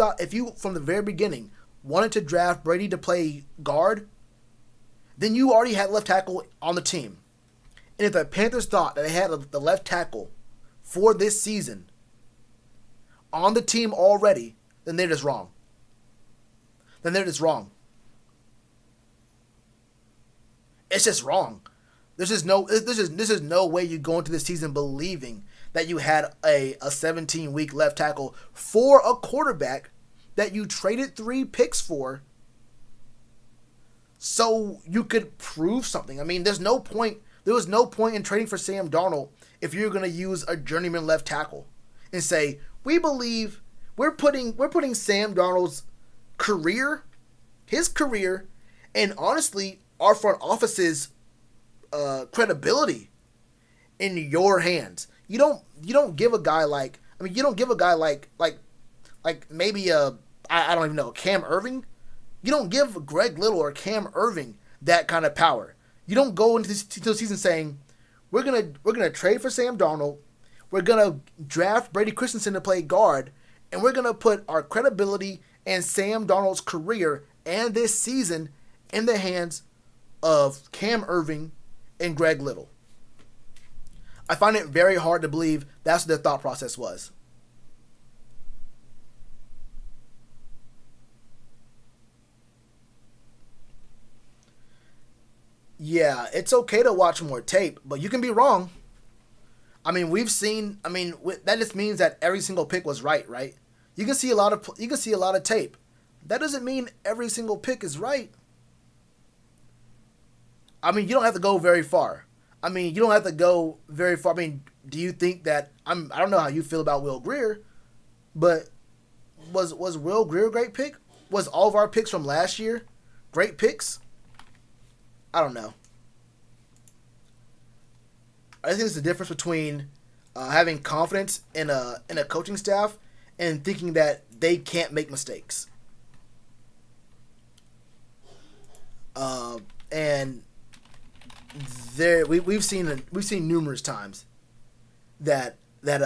from the very beginning wanted to draft Brady to play guard, then you already had left tackle on the team. And if the Panthers thought that they had the left tackle for this season on the team already, then they're just wrong. It's just wrong. There's just no way you go into this season believing that you had a 17-week left tackle for a quarterback that you traded 3 picks for so you could prove something. I mean, there was no point in trading for Sam Darnold if you're going to use a journeyman left tackle and say, we believe we're putting Sam Darnold's his career, and honestly, our front office's credibility in your hands. You don't give a guy like maybe I don't even know, Cam Irving. You don't give Greg Little or Cam Irving that kind of power. You don't go into the season saying we're gonna trade for Sam Darnold, we're gonna draft Brady Christensen to play guard, and we're gonna put our credibility and Sam Darnold's career and this season in the hands of Cam Irving and Greg Little. I find it very hard to believe that's what their thought process was. Yeah, it's okay to watch more tape, but you can be wrong. I mean, that just means that every single pick was right? You can see a lot of tape. That doesn't mean every single pick is right. I mean, you don't have to go very far. I mean, do you think that I don't know how you feel about Will Grier, but was Will Grier a great pick? Was all of our picks from last year great picks? I don't know. I think there's a difference between having confidence in a coaching staff and thinking that they can't make mistakes. And we've seen numerous times that that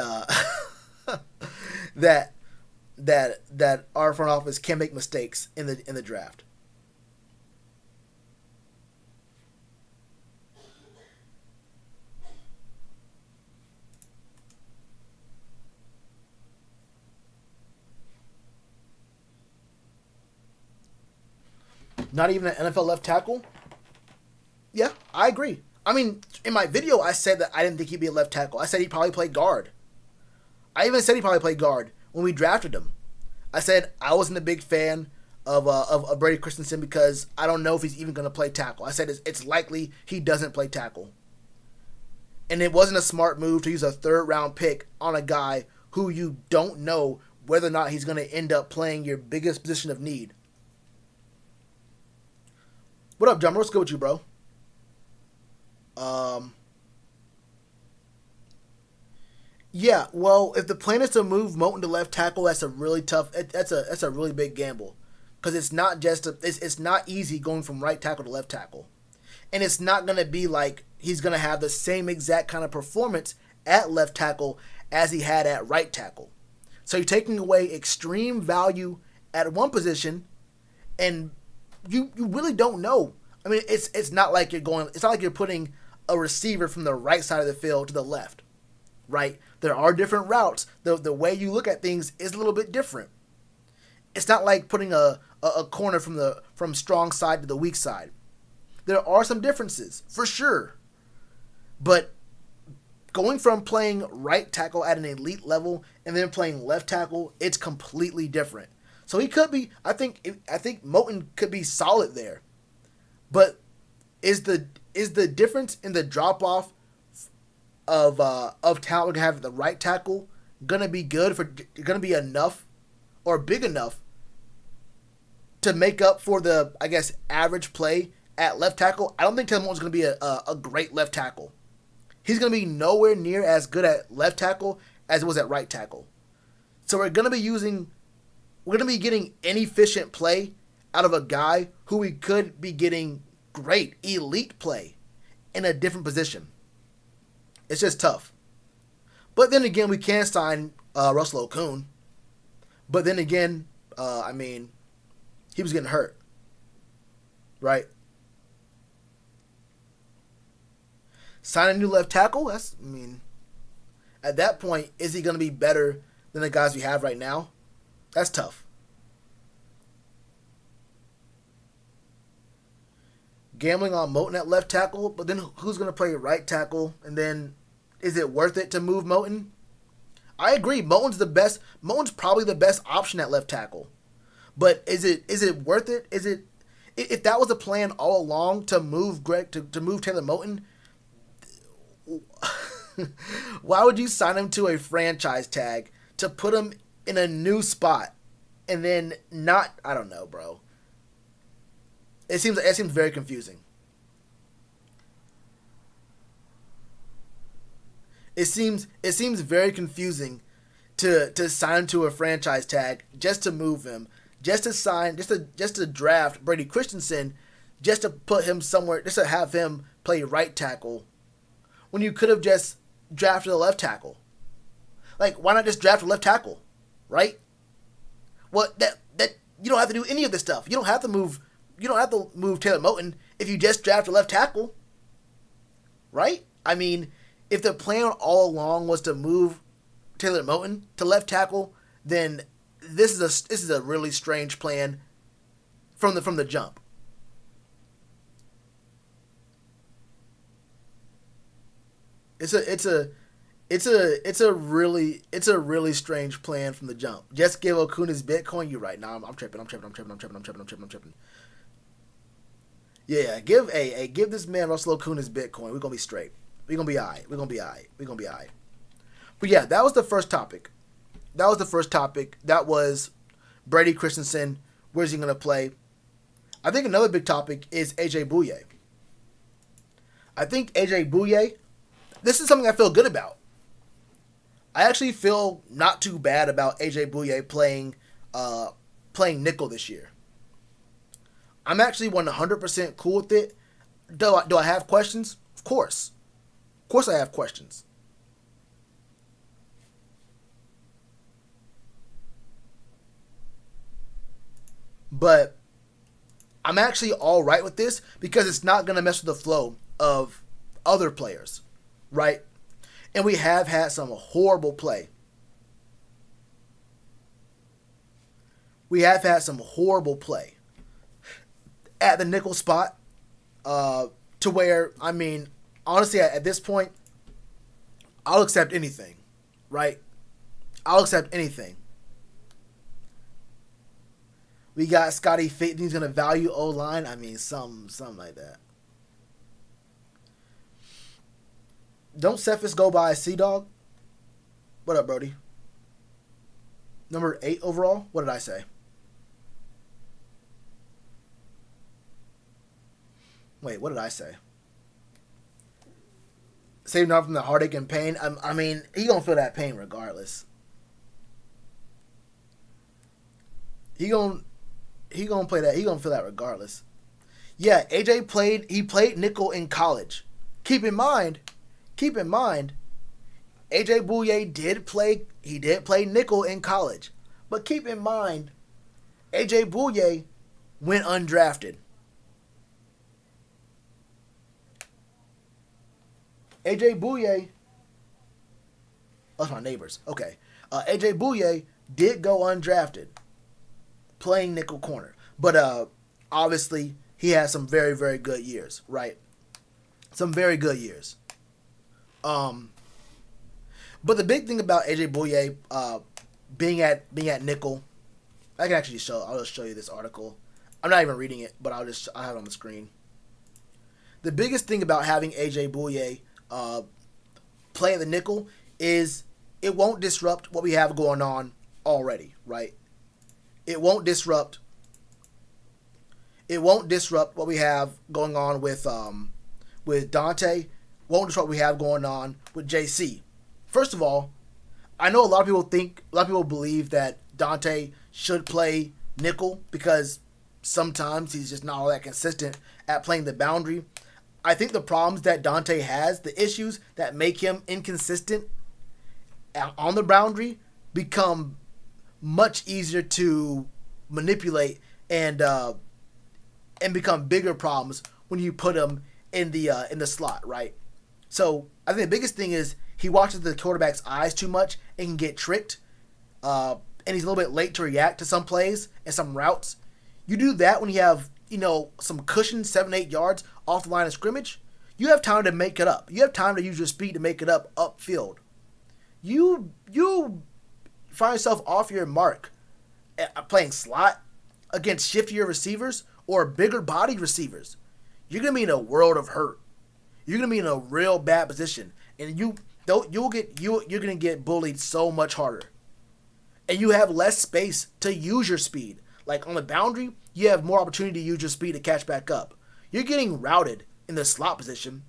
our front office can make mistakes in the draft. Not even an NFL left tackle? Yeah, I agree. I mean, in my video, I said that I didn't think he'd be a left tackle. I said he'd probably play guard. I even said he'd probably play guard when we drafted him. I said I wasn't a big fan of Brady Christensen because I don't know if he's even going to play tackle. I said it's likely he doesn't play tackle. And it wasn't a smart move to use a 3rd-round pick on a guy who you don't know whether or not he's going to end up playing your biggest position of need. What up, Jummer? What's good with you, bro? Um, yeah. Well, if the plan is to move Moton to left tackle, that's a really tough. That's a really big gamble, because it's not just it's not easy going from right tackle to left tackle, and it's not gonna be like he's gonna have the same exact kind of performance at left tackle as he had at right tackle. So you're taking away extreme value at one position, and you really don't know. I mean, it's not like you're going. It's not like you're putting a receiver from the right side of the field to the left, right? There are different routes. The way you look at things is a little bit different. It's not like putting a corner from strong side to the weak side. There are some differences for sure, but going from playing right tackle at an elite level and then playing left tackle, it's completely different. So he could be. I think Moton could be solid there, but is the difference in the drop off of talent we're gonna have at the right tackle gonna be good for gonna be enough or big enough to make up for the, I guess, average play at left tackle? I don't think Taylor Moton's gonna be a great left tackle. He's gonna be nowhere near as good at left tackle as it was at right tackle. So we're gonna be getting inefficient play out of a guy who we could be getting great elite play in a different position. It's just tough. But then again, we can sign Russell Okung. But then again, I mean, he was getting hurt, right? Sign a new left tackle. I mean, at that point, is he going to be better than the guys we have right now? That's tough. Gambling on Moton at left tackle, but then who's going to play right tackle? And then is it worth it to move Moton? I agree. Moton's probably the best option at left tackle. But is it worth it? If that was the plan all along to move to move Taylor Moton, why would you sign him to a franchise tag to put him in a new spot and then not? I don't know, bro. It seems very confusing. It seems very confusing to sign him to a franchise tag just to move him, just to draft Brady Christensen, just to put him somewhere, just to have him play right tackle, when you could have just drafted a left tackle. Like, why not just draft a left tackle, right? Well, that you don't have to do any of this stuff. You don't have to move Taylor Moton if you just draft a left tackle, right? I mean, if the plan all along was to move Taylor Moton to left tackle, then this is a really strange plan from the jump. It's a really strange plan from the jump. Just give Okung his Bitcoin. You're right. Now I'm tripping. Yeah, give this man Russell Okung his Bitcoin. We're gonna be straight. We're gonna be alright. But yeah, that was the first topic. That was Brady Christensen. Where's he gonna play? I think another big topic is AJ Bouye. I think AJ Bouye. This is something I feel good about. I actually feel not too bad about AJ Bouye playing nickel this year. I'm actually 100% cool with it. Do I have questions? Of course. Of course I have questions. But I'm actually alright with this because it's not going to mess with the flow of other players, right? And we have had some horrible play. At the nickel spot, to where, I mean, honestly, at this point, I'll accept anything, right? I'll accept anything. We got Scotty Fitton. He's gonna value O-line. I mean, something like that. Don't Cephas go by Sea-Dog? What up, Brody? Number 8 overall? What did I say? Wait, what did I say? Saving off from the heartache and pain. I mean, he gonna feel that pain regardless. He gonna play that. He gonna feel that regardless. Yeah, AJ played. He played nickel in college. Keep in mind, AJ Bouye did play. He did play nickel in college, but keep in mind, AJ Bouye went undrafted. AJ Bouye. That's my neighbors. Okay. AJ Bouye did go undrafted, playing nickel corner, but obviously he had some very, very good years, right? Some very good years. But the big thing about AJ Bouye being at nickel, I can actually show. I'll just show you this article. I'm not even reading it, but I'll have it on the screen. The biggest thing about having AJ Bouye play at the nickel is it won't disrupt what we have going on already, right? It won't disrupt what we have going on with Dante. Won't disrupt what we have going on with JC. First of all, I know a lot of people believe that Dante should play nickel because sometimes he's just not all that consistent at playing the boundary. I think the problems that Dante has, the issues that make him inconsistent on the boundary, become much easier to manipulate and become bigger problems when you put him in the slot, right? So I think the biggest thing is he watches the quarterback's eyes too much and can get tricked, and he's a little bit late to react to some plays and some routes. You do that when you have some cushion 7-8 yards off the line of scrimmage. You have time to make it up. You have time to use your speed to make it up upfield. You find yourself off your mark playing slot against shiftier receivers or bigger body receivers. You're gonna be in a world of hurt. You're gonna be in a real bad position, and you're gonna get bullied so much harder, and you have less space to use your speed. Like on the boundary, you have more opportunity to use your speed to catch back up. You're getting routed in the slot position,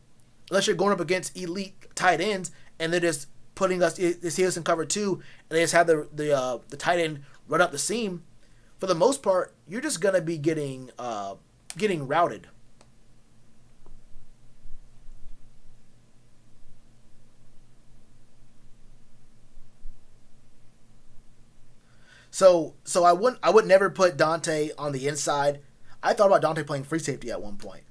unless you're going up against elite tight ends, and they're just putting us. They see us in cover 2, and they just have the tight end run up the seam. For the most part, you're just gonna be getting routed. So I would never put Dante on the inside. I thought about Dante playing free safety at one point.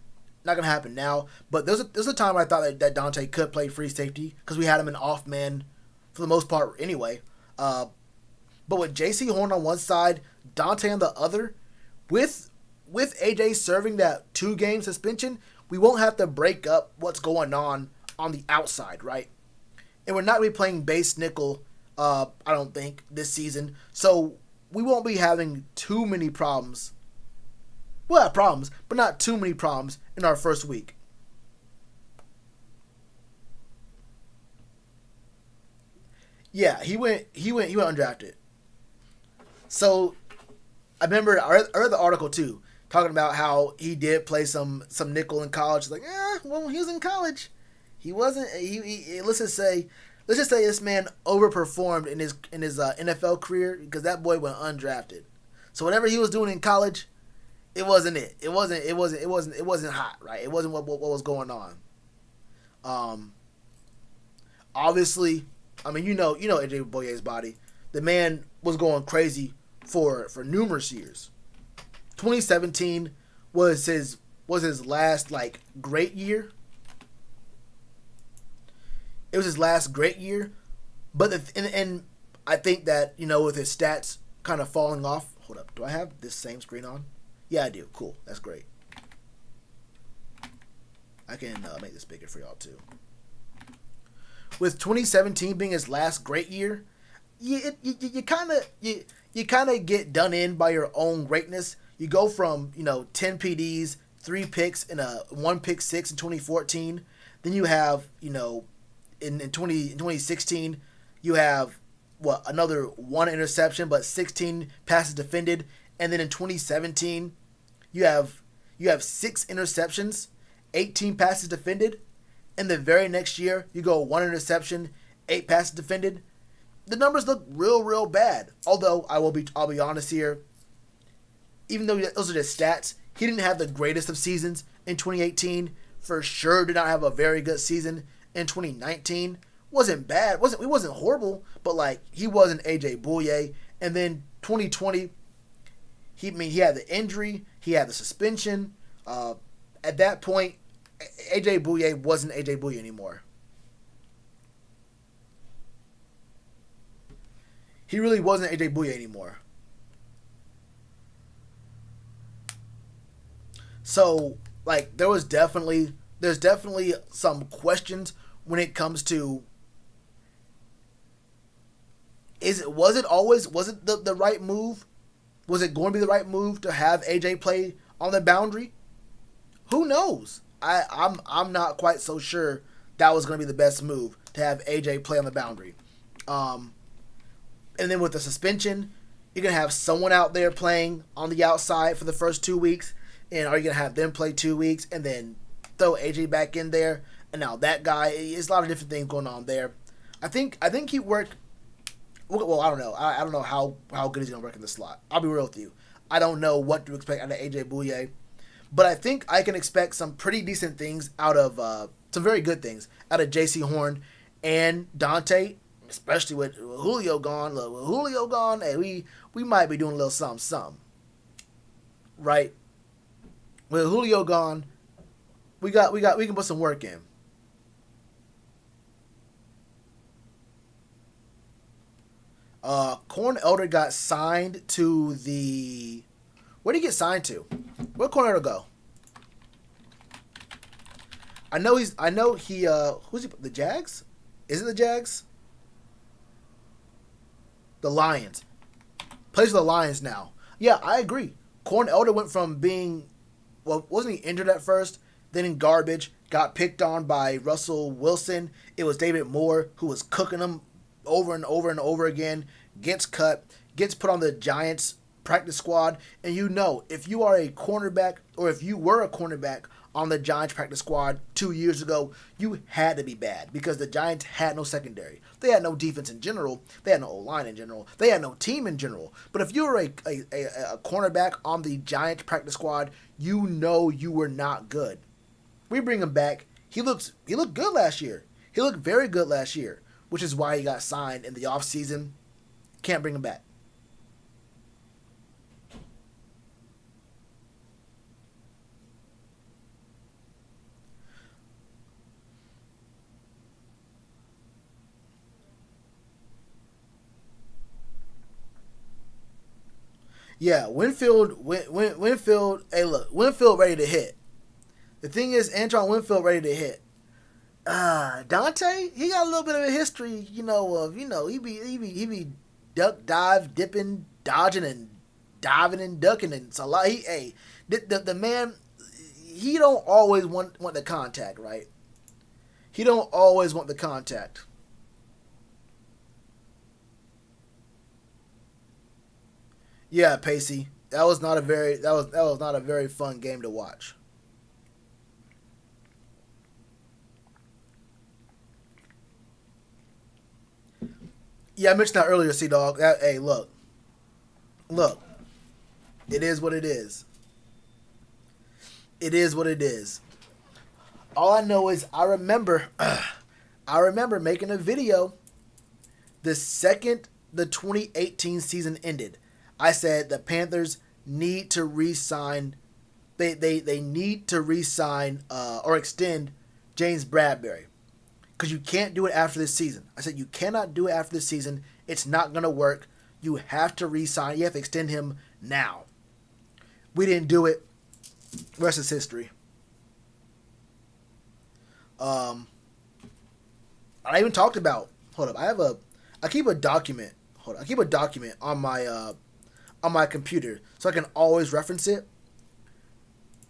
Not gonna happen now, but there's a time I thought that Dante could play free safety because we had him in off man for the most part anyway. But with JC Horn on one side, Dante on the other, with AJ serving that 2-game suspension, we won't have to break up what's going on the outside, right? And we're not going to be playing base nickel, I don't think, this season. So we won't be having too many problems. We'll have problems, but not too many problems in our first week. Yeah, he went undrafted. So I read the article too, talking about how he did play some nickel in college. It's like, well, he was in college. He wasn't. Let's just say this man overperformed in his NFL career because that boy went undrafted. So whatever he was doing in college, it wasn't it. It wasn't hot, right? It wasn't what was going on. Obviously, I mean, you know AJ Bouye's body. The man was going crazy for numerous years. 2017 was his last great year. It was his last great year, but and I think that with his stats kind of falling off. Hold up, do I have this same screen on? Yeah, I do. Cool, that's great. I can make this bigger for y'all too. With 2017 being his last great year, you kind of get done in by your own greatness. You go from 10 PDs, 3 picks, and a 1 pick 6 in 2014. Then you have in 2016 you have another 1 interception but 16 passes defended, and then in 2017 you have 6 interceptions 18 passes defended, and the very next year you go 1 interception, 8 passes defended, the numbers look real bad. Although I'll be honest here, even though those are just stats, he didn't have the greatest of seasons in 2018. For sure, did not have a very good season in 2019. Wasn't bad. He wasn't horrible, but like he wasn't AJ Bouye. And then 2020, he had the injury, he had the suspension. At that point, AJ Bouye wasn't AJ Bouye anymore. He really wasn't AJ Bouye anymore. So, like, there's definitely some questions when it comes to was it the right move? Was it going to be the right move to have AJ play on the boundary? Who knows? I'm not quite so sure that was going to be the best move to have AJ play on the boundary. And then with the suspension, you're going to have someone out there playing on the outside for the first 2 weeks. And are you going to have them play 2 weeks and then throw AJ back in there? And now that guy, there's a lot of different things going on there. I think he worked. Well, I don't know. I don't know how good he's going to work in the slot. I'll be real with you. I don't know what to expect out of AJ Bouye. But I think I can expect some pretty decent things out of, some very good things out of J.C. Horn and Dante, especially with Julio gone. Look, with Julio gone, hey, we might be doing a little something. Right? With Julio gone, we can put some work in. Corn Elder got signed to the. Where did he get signed to? Where'd Corn Elder go? I know he. Who's he? The Jags? Is it the Jags? The Lions. Plays for the Lions now. Yeah, I agree. Corn Elder went from being, well, wasn't he injured at first? Then in garbage, got picked on by Russell Wilson. It was David Moore who was cooking him over and over and over again. Gets cut, gets put on the Giants practice squad. And you know, if you are a cornerback, or if you were a cornerback on the Giants practice squad 2 years ago, you had to be bad because the Giants had no secondary. They had no defense in general. They had no O-line in general. They had no team in general. But if you were a cornerback on the Giants practice squad, you know you were not good. We bring him back. He looked good last year. He looked very good last year, which is why he got signed in the offseason. Can't bring him back. Yeah, Winfield. Hey, look, Winfield ready to hit. The thing is, Antoine Winfield ready to hit. Dante, he got a little bit of a history, he be duck, dive, dipping, dodging, and diving and ducking, and it's a lot. The man, he don't always want the contact, right? He don't always want the contact. Yeah, Pacey, that was not a very fun game to watch. Yeah, I mentioned that earlier, C-Dog. Hey, look. It is what it is. It is what it is. All I know is I remember making a video the second the 2018 season ended. I said the Panthers need to re-sign. They need to re-sign or extend James Bradberry. Because you can't do it after this season. I said you cannot do it after this season. It's not going to work. You have to re-sign. You have to extend him now. We didn't do it. Rest is history. I even talked about. Hold up. I keep a document. Hold on. I keep a document on my computer so I can always reference it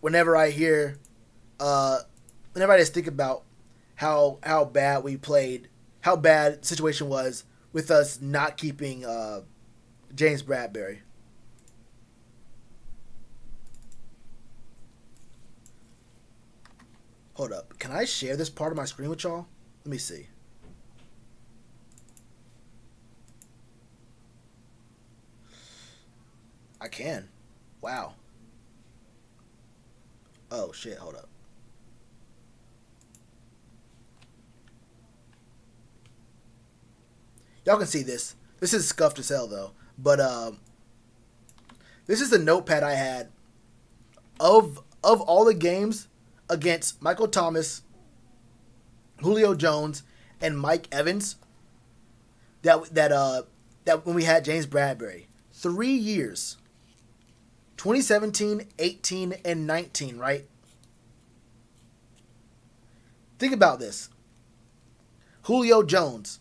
whenever I hear. Whenever I just think about how bad we played, how bad the situation was with us not keeping James Bradberry. Hold up. Can I share this part of my screen with y'all? Let me see. I can. Wow. Oh, shit. Hold up. Y'all can see this. This is scuffed as hell, though. But this is the notepad I had of all the games against Michael Thomas, Julio Jones, and Mike Evans. That when we had James Bradberry. 3 years. 2017, 18, and 19, right? Think about this. Julio Jones,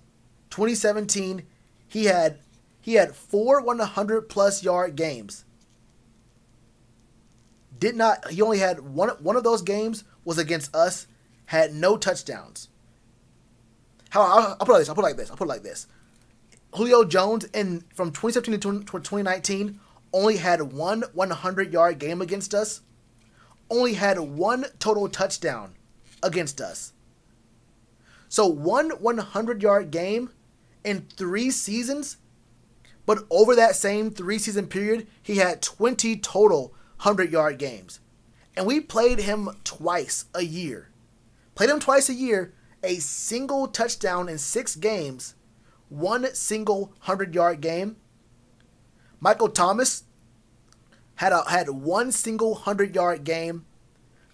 2017, he had 4 100-plus yard games. He only had one of those games was against us, had no touchdowns. I'll put it like this. Julio Jones from 2017 to 2019 only had one 100-yard game against us. Only had one total touchdown against us. So one 100-yard game in 3 seasons, but over that same 3-season period, he had 20 total 100-yard games. And we played him twice a year. A single touchdown in 6 games, one single 100-yard game. Michael Thomas had one single 100-yard game,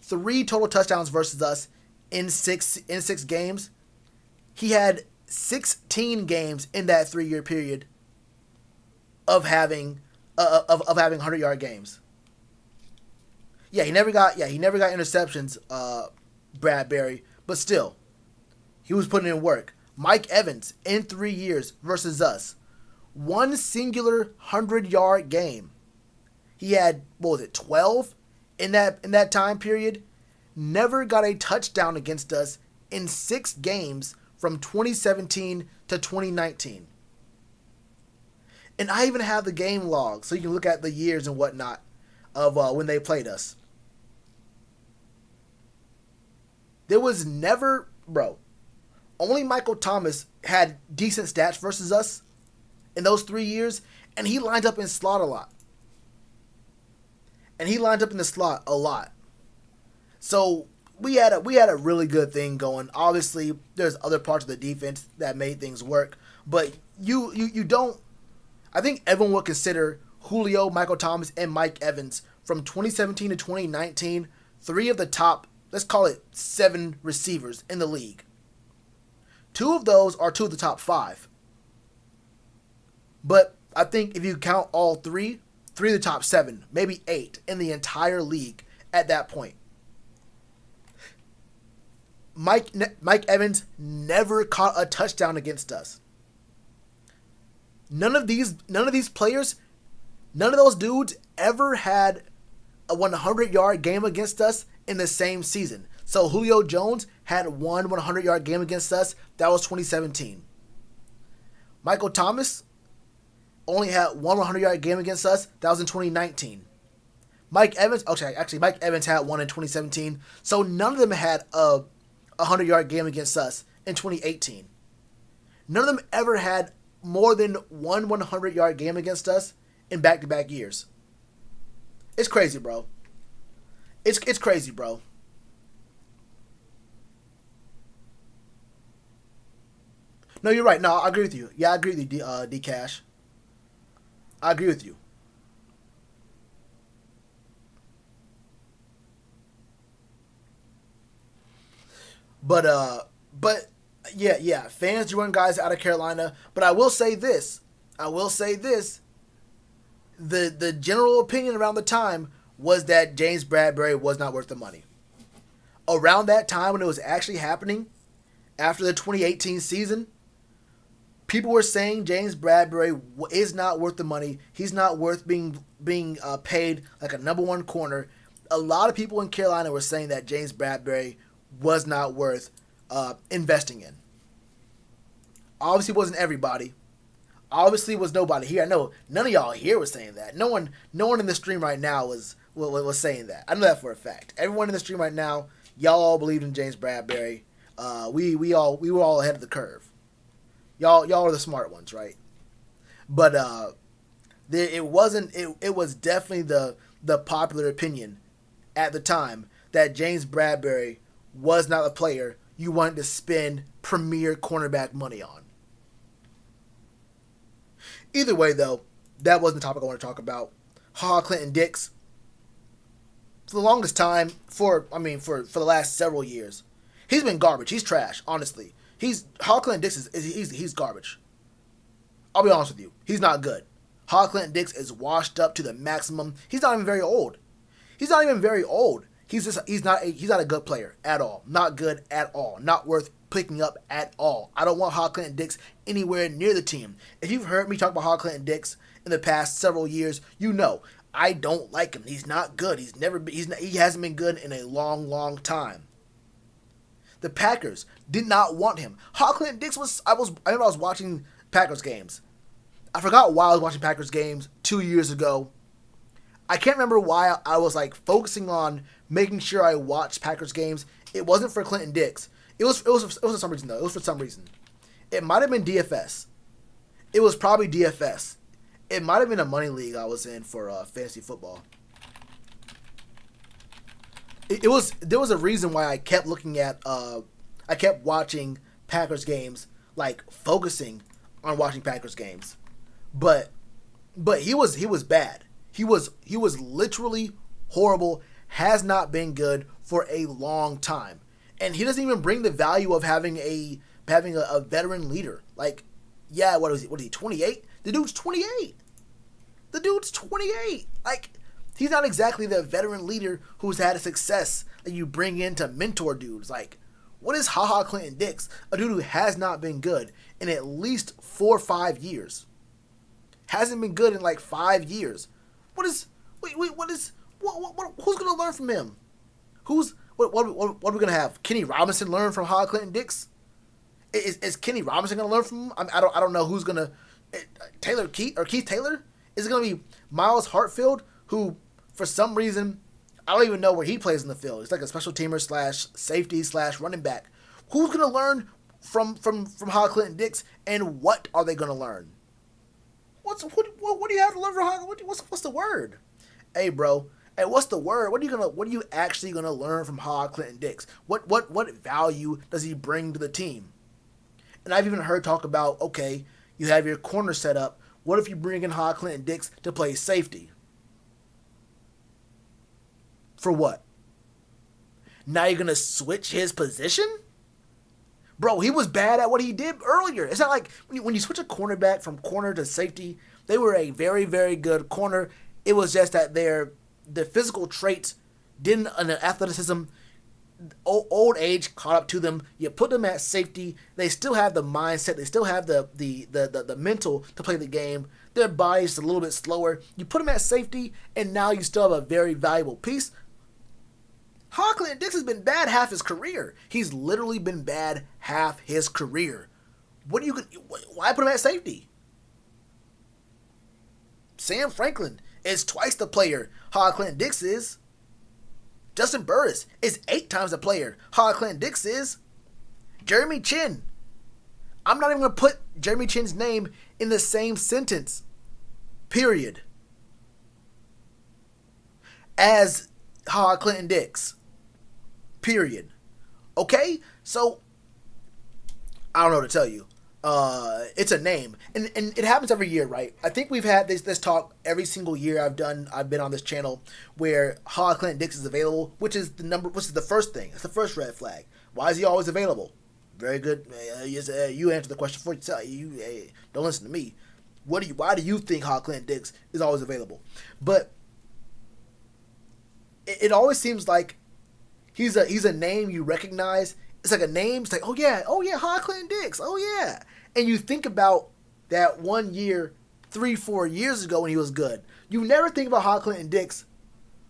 3 total touchdowns versus us in six games. He had 16 games in that 3-year period of having 100-yard games. He never got interceptions, Bradberry, but still, he was putting in work. Mike Evans in 3 years versus us, one singular 100-yard game. He had 12 in that time period. Never got a touchdown against us in 6 games from 2017 to 2019. And I even have the game log, so you can look at the years and whatnot of when they played us. There was never, only Michael Thomas had decent stats versus us in those 3 years, and he lined up in slot a lot. So we had a really good thing going. Obviously, there's other parts of the defense that made things work, but you don't. I think everyone would consider Julio, Michael Thomas, and Mike Evans from 2017 to 2019 3 of the top, let's call it 7 receivers in the league. 2 of those are 2 of the top 5. But I think if you count all 3 of the top 7, maybe 8 in the entire league at that point. Mike Evans never caught a touchdown against us. None of these players, none of those dudes ever had a 100-yard game against us in the same season. So Julio Jones had one 100-yard game against us. That was 2017. Michael Thomas only had one 100-yard game against us. That was in 2019. Mike Evans had one in 2017. So none of them had a 100-yard game against us in 2018. None of them ever had more than one 100-yard game against us in back-to-back years. It's crazy, bro. It's crazy, bro. No, you're right. No, I agree with you. Yeah, I agree with you, D-Cash. I agree with you. But yeah, fans run guys out of Carolina. But I will say this. The general opinion around the time was that James Bradberry was not worth the money. Around that time when it was actually happening, after the 2018 season, people were saying James Bradberry is not worth the money. He's not worth being paid like a number 1 corner. A lot of people in Carolina were saying that James Bradberry was not worth investing in. Obviously, wasn't everybody. Obviously, was nobody here. I know none of y'all here was saying that. No one in the stream right now was saying that. I know that for a fact. Everyone in the stream right now, Y'all all believed in James Bradberry. We were all ahead of the curve. Y'all are the smart ones, right? But it wasn't. It was definitely the popular opinion at the time that James Bradberry was not a player you wanted to spend premier cornerback money on. Either way, though, that wasn't the topic I want to talk about. Ha Clinton-Dix, for the longest time, for the last several years, he's been garbage. He's trash, honestly. Ha Clinton-Dix he's garbage. I'll be honest with you. He's not good. Ha Clinton-Dix is washed up to the maximum. He's not even very old. He's not a good player at all. Not good at all. Not worth picking up at all. I don't want Ha Clinton-Dix anywhere near the team. If you've heard me talk about Ha Clinton-Dix in the past several years, you know I don't like him. He's not good. He hasn't been good in a long, long time. The Packers did not want him. Ha Clinton-Dix I remember I was watching Packers games. I forgot why I was watching Packers games 2 years ago. I can't remember why I was focusing on making sure I watched Packers games. It wasn't for Clinton-Dix. It was for some reason though. It was for some reason. It might have been DFS. It was probably DFS. It might have been a money league I was in for fantasy football. There was a reason why I kept looking at I kept watching Packers games, focusing on watching Packers games. But he was bad. He was literally horrible. Has not been good for a long time. And he doesn't even bring the value of having a veteran leader. What is he? What is he? 28? The dude's 28. He's not exactly the veteran leader who's had a success that you bring in to mentor dudes. What is Ha Clinton-Dix? A dude who has not been good in at least 4 or 5 years. Hasn't been good in 5 years. Who's gonna learn from him? What are we gonna have? Kenny Robinson learn from Ha Clinton-Dix? Is Kenny Robinson gonna learn from him? I don't know who's gonna. Keith Taylor? Is it gonna be Miles Hartfield, who for some reason I don't even know where he plays in the field? He's like a special teamer / safety / running back. Who's gonna learn from Ha Clinton-Dix, and what are they gonna learn? What do you have to learn from Ha? What's the word? Hey, bro. Hey, what's the word? What are you actually gonna learn from Ha Clinton-Dix? What value does he bring to the team? And I've even heard talk about, okay, you have your corner set up. What if you bring in Ha Clinton-Dix to play safety? For what? Now you're gonna switch his position? Bro, he was bad at what he did earlier. It's not like when you switch a cornerback from corner to safety, they were a very, very good corner. It was just that their physical traits and the athleticism, old age caught up to them. You put them at safety, they still have the mindset, they still have the mental to play the game. Their body's a little bit slower. You put them at safety, and now you still have a very valuable piece. Ha Clinton-Dix has been bad half his career. He's literally been bad half his career. Why put him at safety? Sam Franklin is twice the player Ha Clinton-Dix is. Justin Burris is 8 times the player Ha Clinton-Dix is. Jeremy Chin. I'm not even going to put Jeremy Chin's name in the same sentence, period, as Ha Clinton-Dix. Period. Okay? So, I don't know what to tell you. It's a name. And it happens every year, right? I think we've had this talk every single year I've been on this channel where Ha Clinton-Dix is available, which is the first thing. It's the first red flag. Why is he always available? Very good. You answer the question for yourself. Don't listen to me. Why do you think Ha Clinton-Dix is always available? But it always seems like he's a name you recognize. It's like a name. It's like, oh yeah, Ha Clinton-Dix. Oh yeah. And you think about that 1 year, 3-4 years ago when he was good. You never think about Ha Clinton-Dix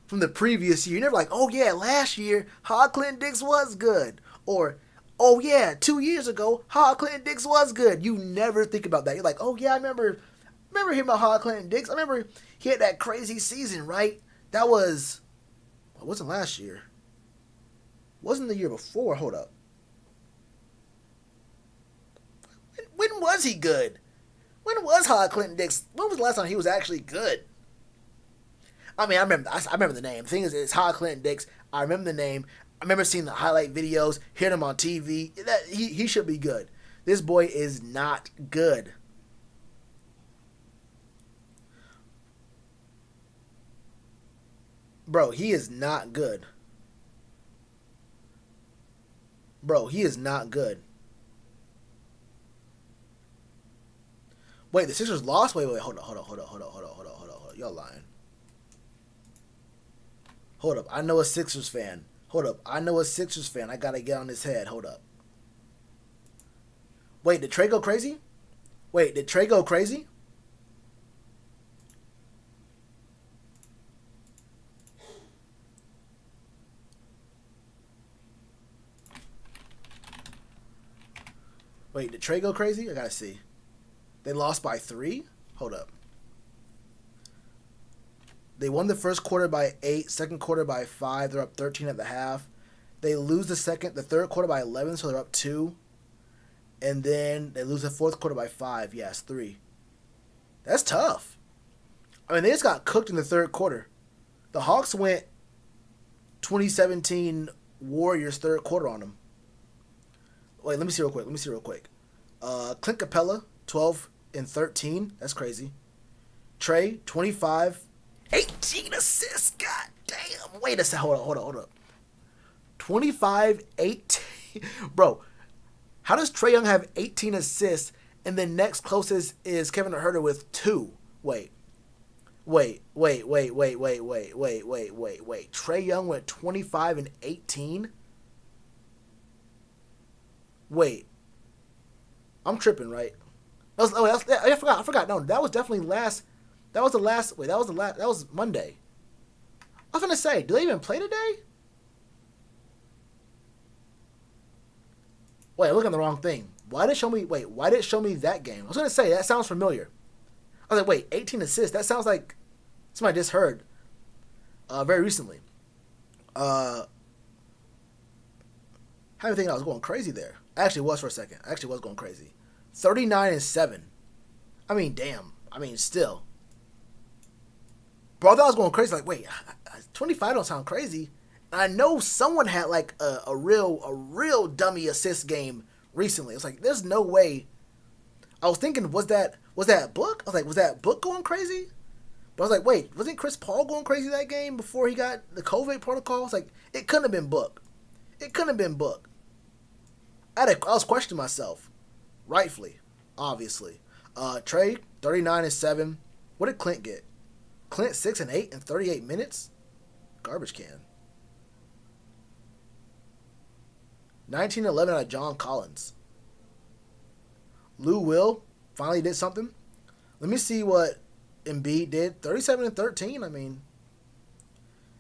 from the previous year. You're never like, oh yeah, last year Ha Clinton-Dix was good. Or, oh yeah, 2 years ago Ha Clinton-Dix was good. You never think about that. You're like, oh yeah, I remember hearing about Ha Clinton-Dix. I remember he had that crazy season, right? That wasn't last year. Wasn't the year before. Hold up. When was he good? When was Ha Clinton-Dix? When was the last time he was actually good? I mean, I remember the name. The thing is, it's Ha Clinton-Dix. I remember the name. I remember seeing the highlight videos, hearing him on TV. He should be good. This boy is not good. Bro, he is not good. Bro, he is not good. Wait, the Sixers lost? Wait, hold on. Y'all lying. Hold up. I know a Sixers fan. Hold up. I know a Sixers fan. I gotta get on his head. Hold up. Wait, did Trey go crazy? Wait, did Trey go crazy? Wait, did Trey go crazy? I gotta see. They lost by 3? Hold up. They won the first quarter by 8, second quarter by 5. They're up 13 at the half. They lose the third quarter by 11, so they're up 2. And then they lose the fourth quarter by 5. Yes, 3. That's tough. I mean, they just got cooked in the third quarter. The Hawks went 2017 Warriors third quarter on them. Wait, let me see real quick. Clint Capella, 12 and 13. That's crazy. Trey, 25, 18 assists. God damn. Wait a second. Hold up. 25, 18. Bro, how does Trae Young have 18 assists and the next closest is Kevin Huerter with 2? Wait. Trae Young went 25 and 18? Wait. I'm tripping, right? I forgot. No, that was definitely last. That was the last. Wait, that was Monday. I was gonna say, do they even play today? Wait, I'm looking at the wrong thing. Why did it show me that game? I was gonna say that sounds familiar. I was like, wait, 18 assists. That sounds like somebody I just heard very recently. I didn't think I was going crazy there. I actually was for a second. I actually was going crazy. 39 and 7. I mean, damn. I mean, still. Bro, I thought I was going crazy. Like, wait, 25 don't sound crazy. And I know someone had like a real dummy assist game recently. It's like, there's no way. I was thinking, was that Book? I was like, was that Book going crazy? But I was like, wait, wasn't Chris Paul going crazy that game before he got the COVID protocol? It's like, it couldn't have been Book. It couldn't have been Book. I was questioning myself. Rightfully, obviously. Trey, 39 and 7. What did Clint get? Clint 6 and 8 in 38 minutes? Garbage can. 19 and 11 out of John Collins. Lou Will finally did something. Let me see what Embiid did. 37 and 13. I mean,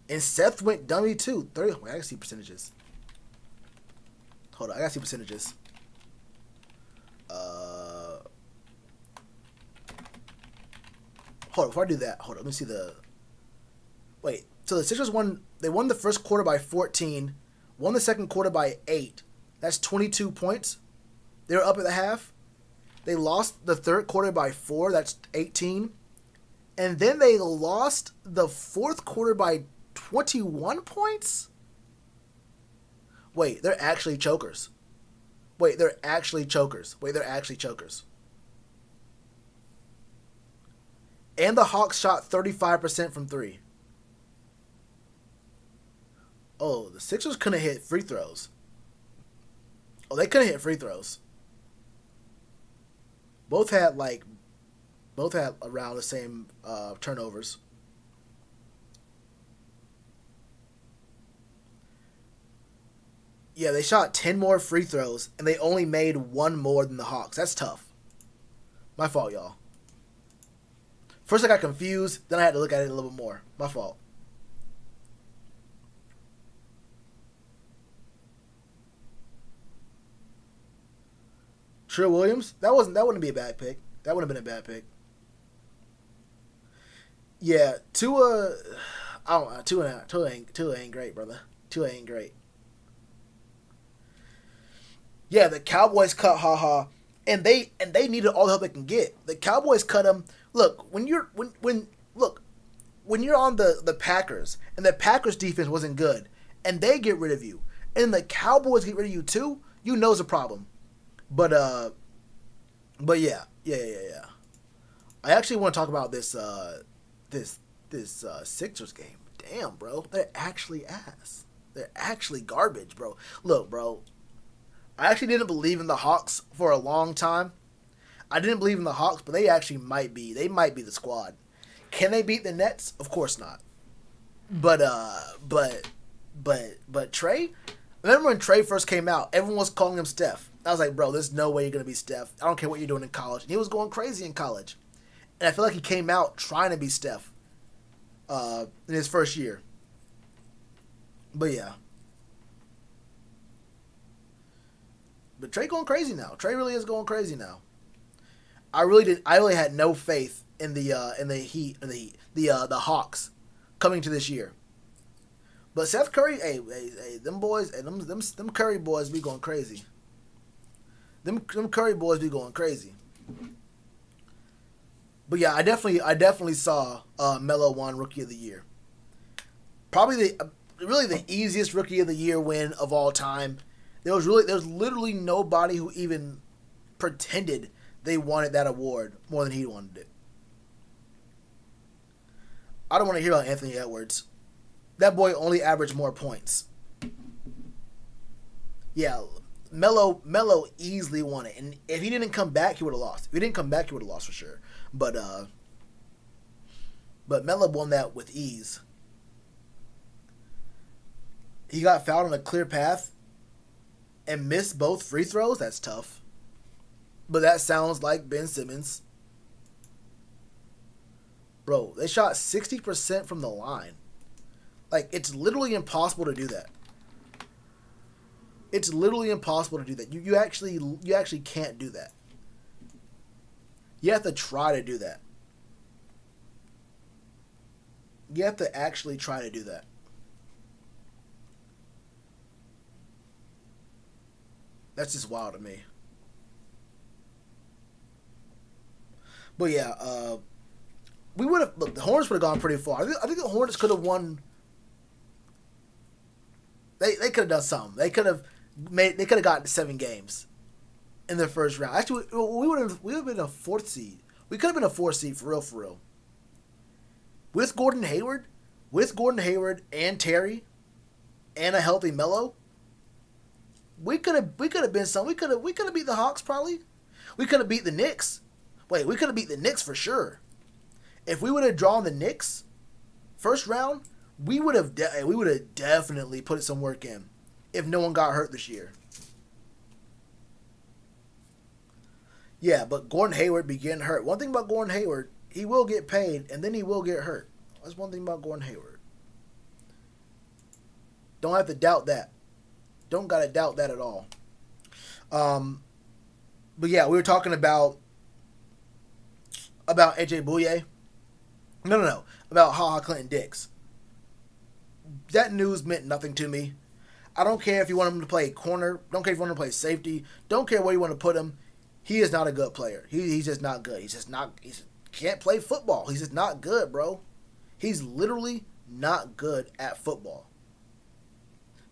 and Seth went dummy too. 30. Wait, I gotta see percentages. Hold on, I gotta see percentages. Hold on, before I do that, let me see the. Wait, so the Sixers won. They won the first quarter by 14. Won the second quarter by 8. That's 22 points. They were up at the half. They lost the third quarter by 4. That's 18. And then they lost the fourth quarter by 21 points? Wait, they're actually chokers. They're actually chokers. And the Hawks shot 35% from 3. Oh, the Sixers couldn't hit free throws. Oh, they couldn't hit free throws. Both had around the same turnovers. Yeah, they shot 10 more free throws, and they only made 1 more than the Hawks. That's tough. My fault, y'all. First I got confused, then I had to look at it a little bit more. My fault. Trill Williams? That wouldn't be a bad pick. That wouldn't have been a bad pick. Yeah, Tua ain't great, brother. Tua ain't great. Yeah, the Cowboys cut Ha, and they needed all the help they can get. The Cowboys cut him. Look, when you're on the Packers and the Packers defense wasn't good, and they get rid of you, and the Cowboys get rid of you too, you know it's a problem. But yeah. I actually want to talk about this Sixers game. Damn, bro, they're actually ass. They're actually garbage, bro. Look, bro, I actually didn't believe in the Hawks for a long time. I didn't believe in the Hawks, but they actually might be. They might be the squad. Can they beat the Nets? Of course not. But Trey. Remember when Trey first came out? Everyone was calling him Steph. I was like, bro, there's no way you're gonna be Steph. I don't care what you're doing in college. And he was going crazy in college, and I feel like he came out trying to be Steph in his first year. But yeah. But Trey going crazy now. Trey really is going crazy now. I really had no faith in the Hawks coming to this year. But Seth Curry, hey, them boys, and them Curry boys be going crazy. Them Curry boys be going crazy. But yeah, I definitely saw Melo won Rookie of the Year. Probably really the easiest Rookie of the Year win of all time. There was literally nobody who even pretended they wanted that award more than he wanted it. I don't want to hear about Anthony Edwards. That boy only averaged more points. Yeah, Melo easily won it, and if he didn't come back, he would have lost. If he didn't come back, he would have lost for sure. But Melo won that with ease. He got fouled on a clear path and missed both free throws. That's tough. But that sounds like Ben Simmons. Bro, they shot 60% from the line. Like, it's literally impossible to do that. It's literally impossible to do that. You actually can't do that. You have to try to do that. You have to actually try to do that. That's just wild to me. But yeah, we would have. Look, the Hornets would have gone pretty far. I think the Hornets could have won. They could have done something. They could have gotten 7 games in the first round. Actually, we would have been a 4th seed. We could have been a 4th seed for real. With Gordon Hayward and Terry, and a healthy Melo, we could have been some. We could have beat the Hawks probably. We could have beat the Knicks. Wait, we could have beat the Knicks for sure. If we would have drawn the Knicks first round, we would have definitely put some work in. If no one got hurt this year. Yeah, but Gordon Hayward be getting hurt. One thing about Gordon Hayward, he will get paid and then he will get hurt. That's one thing about Gordon Hayward. Don't have to doubt that. Don't gotta doubt that at all. But yeah, we were talking about AJ Bouye. No. About Ha Clinton-Dix. That news meant nothing to me. I don't care if you want him to play corner. Don't care if you want him to play safety. Don't care where you want to put him. He is not a good player. He's just not good. He can't play football. He's just not good, bro. He's literally not good at football.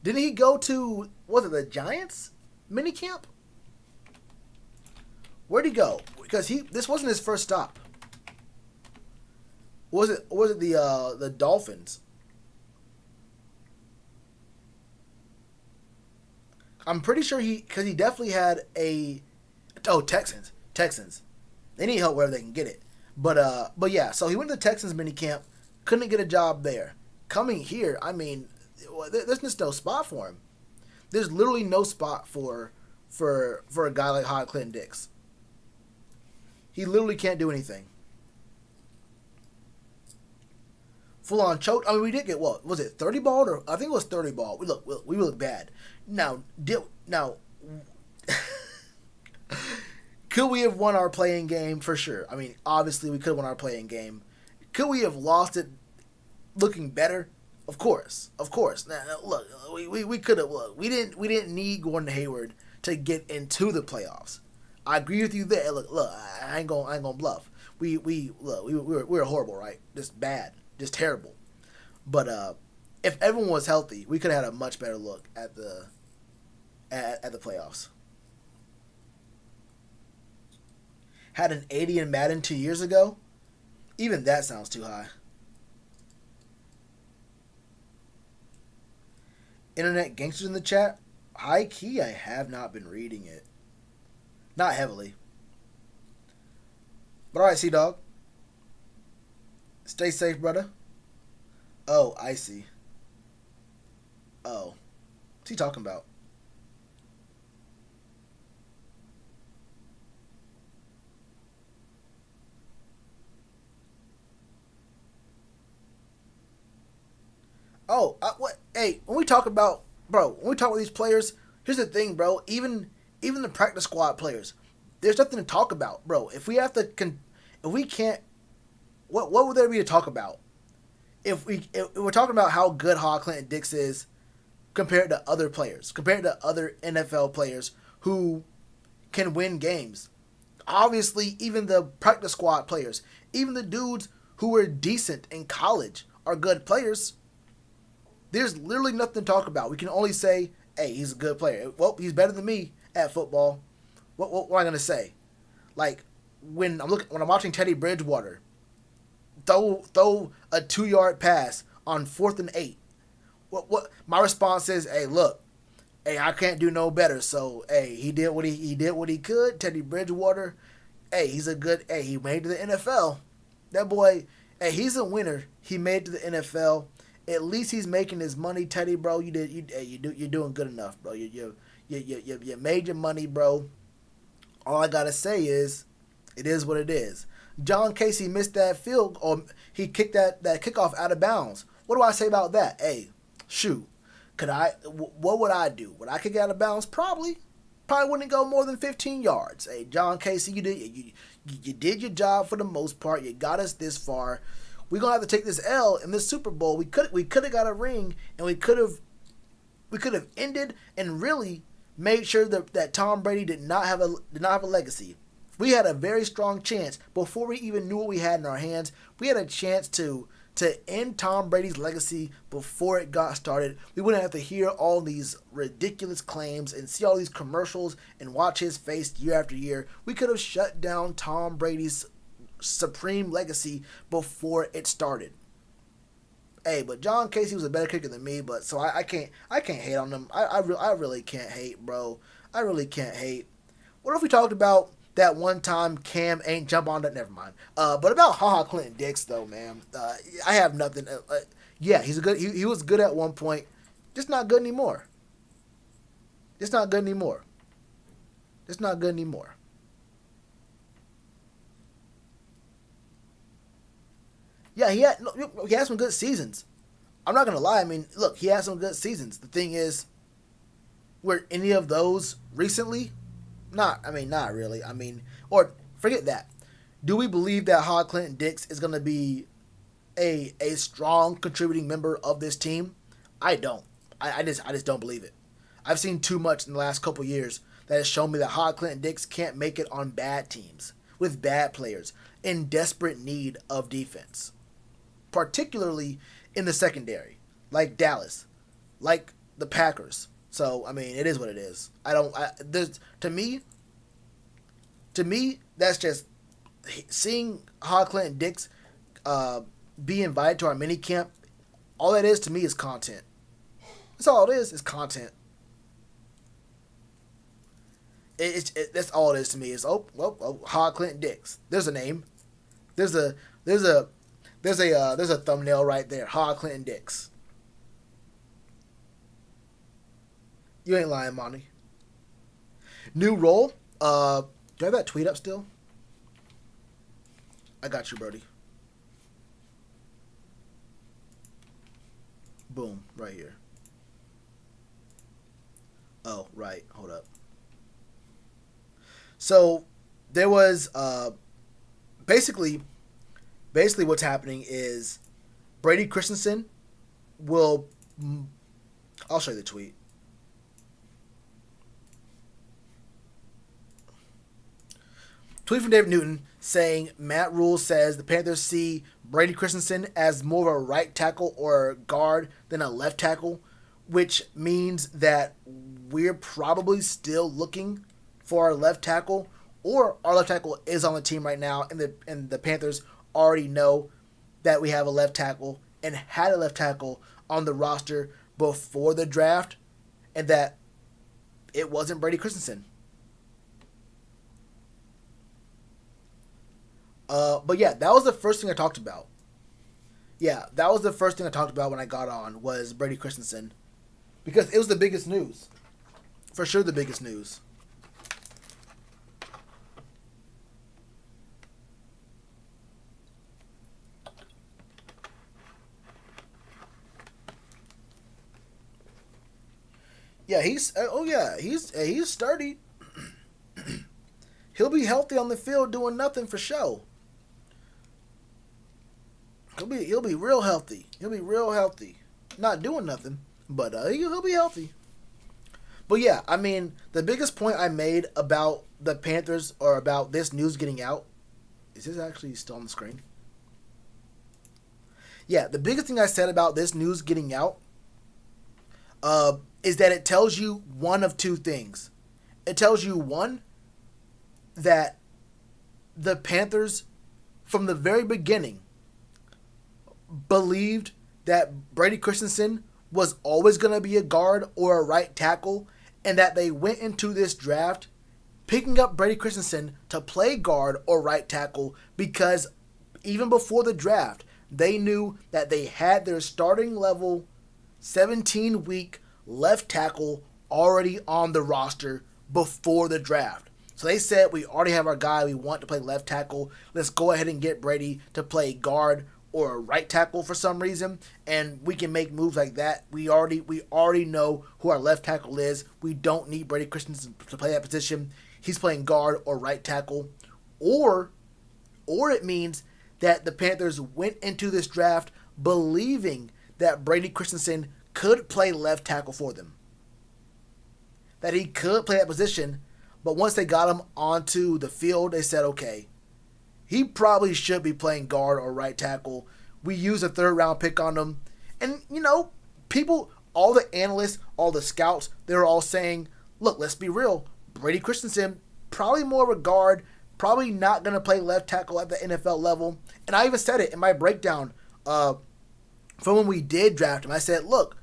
Didn't he go to, was it the Giants minicamp? Where'd he go? Because this wasn't his first stop. Was it the Dolphins? I'm pretty sure because he definitely had Texans. They need help wherever they can get it. But yeah, so he went to the Texans minicamp, couldn't get a job there. Coming here, I mean, there's just no spot for him. There's literally no spot for a guy like Ha Clinton-Dix. He literally can't do anything. Full on choke. I mean, we did get what was it? 30 ball, or I think it was 30 ball. We look bad. Now, could we have won our playing game? For sure. I mean, obviously we could have won our playing game. Could we have lost it looking better? Of course. Now, look, we could have. Look, we didn't need Gordon Hayward to get into the playoffs. I agree with you there. Look, I ain't gonna bluff. We were horrible, right? Just bad, just terrible. But if everyone was healthy, we could have had a much better look at the playoffs. Had an 80 in Madden 2 years ago. Even that sounds too high. Internet gangsters in the chat. High key, I have not been reading it. Not heavily. But alright, Sea-Dog. Stay safe, brother. Oh, I see. Oh. What's he talking about? Oh, what? Hey, when we talk about, bro, when we talk about these players, here's the thing, bro. Even the practice squad players, there's nothing to talk about, bro. If we have to, if we can't, what would there be to talk about? If we're talking about how good Ha Clinton-Dix is compared to other players, compared to other NFL players who can win games. Obviously, even the practice squad players, even the dudes who were decent in college are good players. There's literally nothing to talk about. We can only say, hey, he's a good player. Well, he's better than me at football. What am I gonna say? Like when I'm watching Teddy Bridgewater throw a 2-yard pass on 4th and 8. What my response is, hey, look, hey, I can't do no better. So, hey, he did what he could. Teddy Bridgewater, hey, he made it to the NFL. That boy, hey, he's a winner. He made it to the NFL. At least he's making his money, Teddy, bro. You're doing good enough, bro. You made your money, bro. All I gotta say is, it is what it is. John Casey missed that field, or he kicked that kickoff out of bounds. What do I say about that? Hey, shoot, what would I do? Would I kick it out of bounds? Probably wouldn't go more than 15 yards. Hey, John Casey, you did your job for the most part. You got us this far. We're gonna have to take this L in this Super Bowl. We could have got a ring, and we could have ended and really made sure that Tom Brady did not have a legacy. We had a very strong chance before we even knew what we had in our hands. We had a chance to end Tom Brady's legacy before it got started. We wouldn't have to hear all these ridiculous claims and see all these commercials and watch his face year after year. We could have shut down Tom Brady's supreme legacy before it started. Hey, but John Casey was a better kicker than me, but so I can't hate on him. I really can't hate, bro. I really can't hate. What if we talked about that one time Cam ain't jump on that? Never mind. But about Ha Clinton-Dix though, man, I have nothing. Yeah, he's a good. He was good at one point, just not good anymore. Just not good anymore. Just not good anymore. Yeah, he had some good seasons. I'm not gonna lie. I mean, look, he had some good seasons. The thing is, were any of those recently? Not really. I mean, or forget that. Do we believe that Ha Clinton-Dix is gonna be a strong contributing member of this team? I don't. I just don't believe it. I've seen too much in the last couple years that has shown me that Ha Clinton-Dix can't make it on bad teams with bad players in desperate need of defense. Particularly in the secondary, like Dallas, like the Packers. So I mean, it is what it is. To me, that's just seeing Ha Clinton-Dix be invited to our mini camp. All that is to me is content. That's all it is content. That's all it is to me. Is Ha Clinton-Dix. There's a name. There's a thumbnail right there. Ha Clinton-Dix. You ain't lying, Monty. New role. Do I have that tweet up still? I got you, Brody. Boom, right here. Oh, right. Hold up. So there was basically what's happening is Brady Christensen will. I'll show you the tweet. Tweet from David Newton saying Matt Rule says the Panthers see Brady Christensen as more of a right tackle or guard than a left tackle, which means that we're probably still looking for our left tackle, or our left tackle is on the team right now, and the Panthers already know that we have a left tackle and had a left tackle on the roster before the draft, and that it wasn't Brady Christensen. But yeah, that was the first thing I talked about. Yeah, that was the first thing I talked about when I got on, was Brady Christensen. Because it was the biggest news. For sure the biggest news. Yeah, he's sturdy. He'll be healthy on the field doing nothing for show. He'll be real healthy. He'll be real healthy. Not doing nothing, but he'll be healthy. But yeah, I mean, the biggest point I made about the Panthers, or about this news getting out, is this actually still on the screen? Yeah, the biggest thing I said about this news getting out is that it tells you one of two things. It tells you, one, that the Panthers, from the very beginning, believed that Brady Christensen was always going to be a guard or a right tackle, and that they went into this draft picking up Brady Christensen to play guard or right tackle because even before the draft, they knew that they had their starting level 17-week left tackle already on the roster before the draft. So they said, we already have our guy, we want to play left tackle. Let's go ahead and get Brady to play guard or a right tackle for some reason, and we can make moves like that. We already know who our left tackle is. We don't need Brady Christensen to play that position. He's playing guard or right tackle. Or it means that the Panthers went into this draft believing that Brady Christensen could play left tackle for them. That he could play that position, but once they got him onto the field, they said, okay, he probably should be playing guard or right tackle. We used a third-round pick on him. And, people, all the analysts, all the scouts, they were all saying, look, let's be real. Brady Christensen, probably more of a guard, probably not going to play left tackle at the NFL level. And I even said it in my breakdown from when we did draft him. I said, look,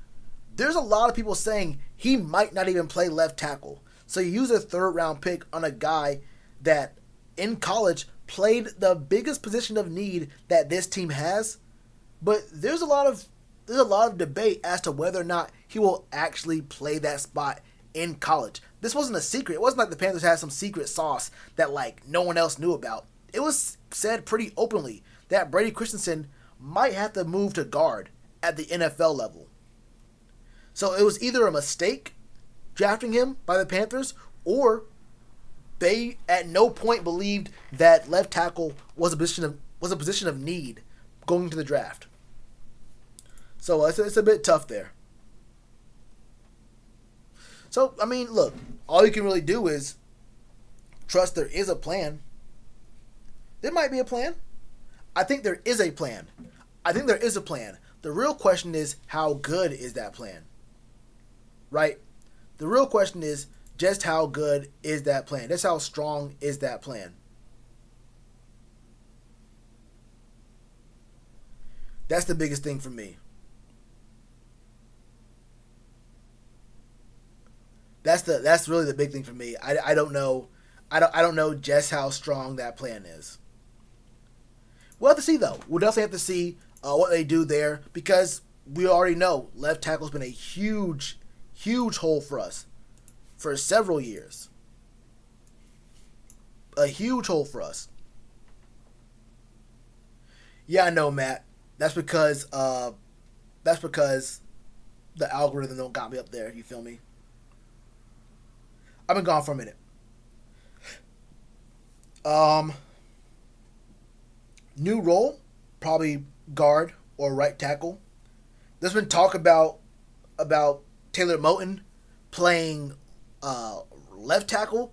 there's a lot of people saying he might not even play left tackle. So you use a third-round pick on a guy that, in college, played the biggest position of need that this team has, but there's a lot of debate as to whether or not he will actually play that spot in college. This wasn't a secret. It wasn't like the Panthers had some secret sauce that no one else knew about. It was said pretty openly that Brady Christensen might have to move to guard at the NFL level. So it was either a mistake drafting him by the Panthers, or they at no point believed that left tackle was a position of need going into the draft. So it's a bit tough there. So, I mean, look, all you can really do is trust there is a plan. There might be a plan. I think there is a plan. The real question is, how good is that plan? Right? The real question is, just how good is that plan? Just how strong is that plan? That's the biggest thing for me. That's really the big thing for me. I don't know. I don't know just how strong that plan is. We'll have to see, though. We'll definitely have to see what they do there, because we already know left tackle's been a huge hole for us for several years. A huge hole for us. Yeah, I know, Matt. That's because the algorithm don't got me up there. You feel me? I've been gone for a minute. New role, probably guard or right tackle. There's been talk about Moton playing left tackle.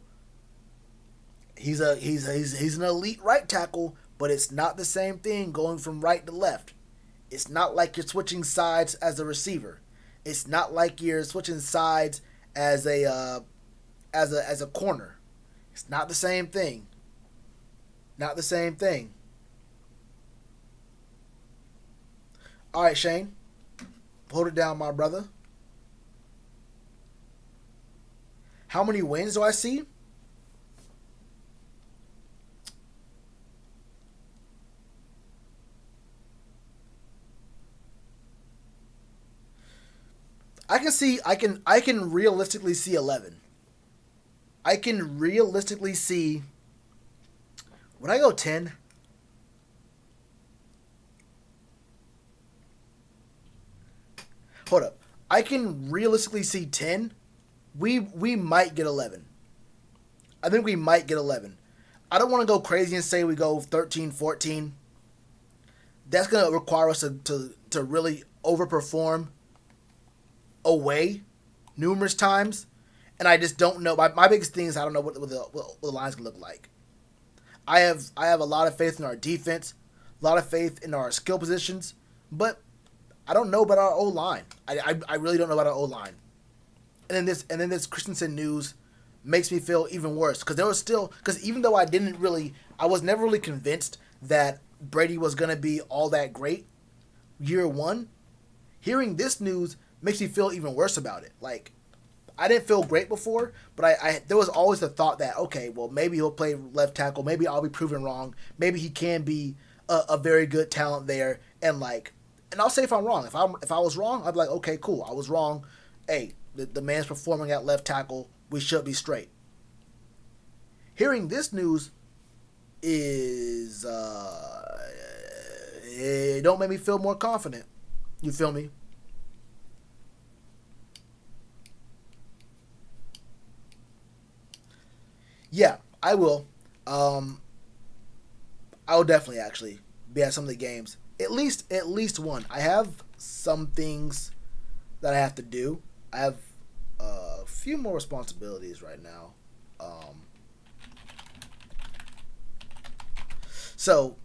He's an elite right tackle, but it's not the same thing going from right to left. It's not like you're switching sides as a receiver. It's not like you're switching sides as a corner. It's not the same thing. Not the same thing. All right, Shane, hold it down, my brother. How many wins do I see? I can realistically see 11. I can realistically see, would I go 10? Hold up. I can realistically see 10. We might get 11. I think we might get 11. I don't want to go crazy and say we go 13, 14. That's going to require us to really overperform away numerous times. And I just don't know. My biggest thing is I don't know what the line's going to look like. I have a lot of faith in our defense, a lot of faith in our skill positions, but I don't know about our O-line. I really don't know about our O-line. And then this Christensen news makes me feel even worse because even though I was never really convinced that Brady was gonna be all that great year one. Hearing this news makes me feel even worse about it. Like, I didn't feel great before, but I there was always the thought that, okay, well, maybe he'll play left tackle. Maybe I'll be proven wrong. Maybe he can be a very good talent there. And I'll say if I'm wrong. If I was wrong, I'd be like, okay, cool, I was wrong. Hey, the man's performing at left tackle. We should be straight. Hearing this news is it don't make me feel more confident. You feel me? Yeah, I will. I will definitely actually be at some of the games. At least one. I have some things that I have to do. I have a few more responsibilities right now. So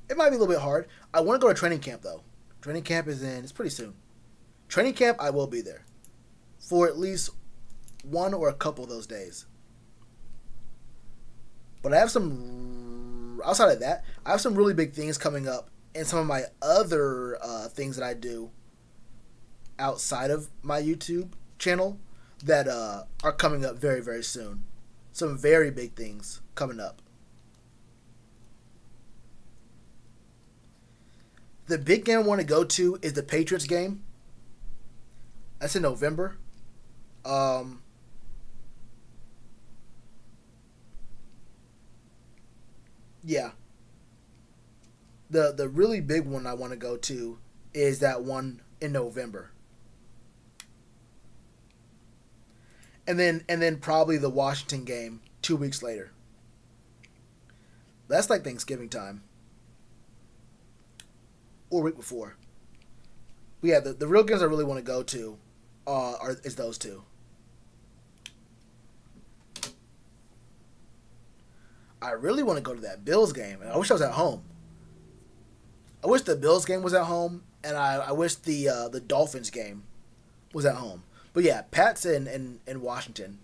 it might be a little bit hard. I want to go to training camp though. Training camp it's pretty soon. Training camp, I will be there for at least one or a couple of those days. But I have outside of that, I have some really big things coming up and some of my other things that I do outside of my YouTube channel that are coming up very, very soon. Some very big things coming up. The big game I want to go to is the Patriots game. That's in November. Yeah. The really big one I want to go to is that one in November. And then probably the Washington game 2 weeks later. That's like Thanksgiving time. Or week before. But yeah, the real games I really want to go to is those two. I really want to go to that Bills game. And I wish I was at home. I wish the Bills game was at home, and I wish the Dolphins game was at home. But yeah, Pats and Washington,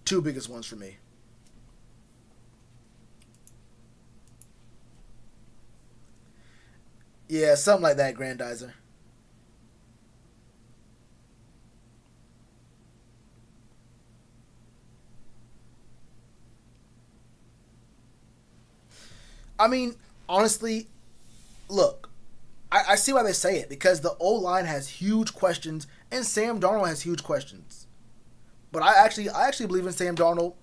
two biggest ones for me. Yeah, something like that, Grandizer. I mean, honestly, look, I see why they say it because the O line has huge questions and Sam Darnold has huge questions. But I actually believe in Sam Darnold.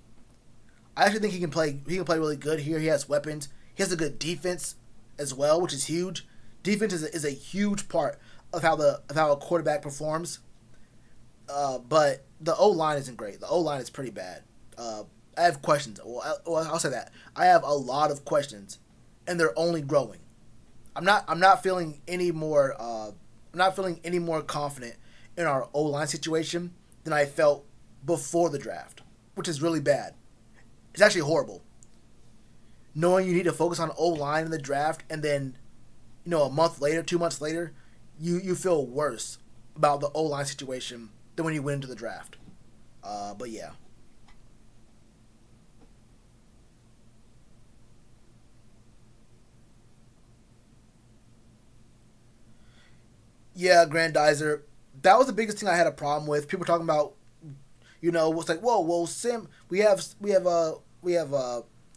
I actually think he can play really good here. He has weapons. He has a good defense as well, which is huge. Defense is a huge part of how a quarterback performs. But the O line isn't great. The O line is pretty bad. I have questions. I'll say that I have a lot of questions, and they're only growing. I'm not feeling any more. I'm not feeling any more confident in our O line situation than I felt before the draft, which is really bad. It's actually horrible. Knowing you need to focus on O line in the draft, and then, a month later, 2 months later, you feel worse about the O line situation than when you went into the draft. But yeah. Yeah, Grandizer. That was the biggest thing I had a problem with. People talking about, it's like, whoa, Sim, we have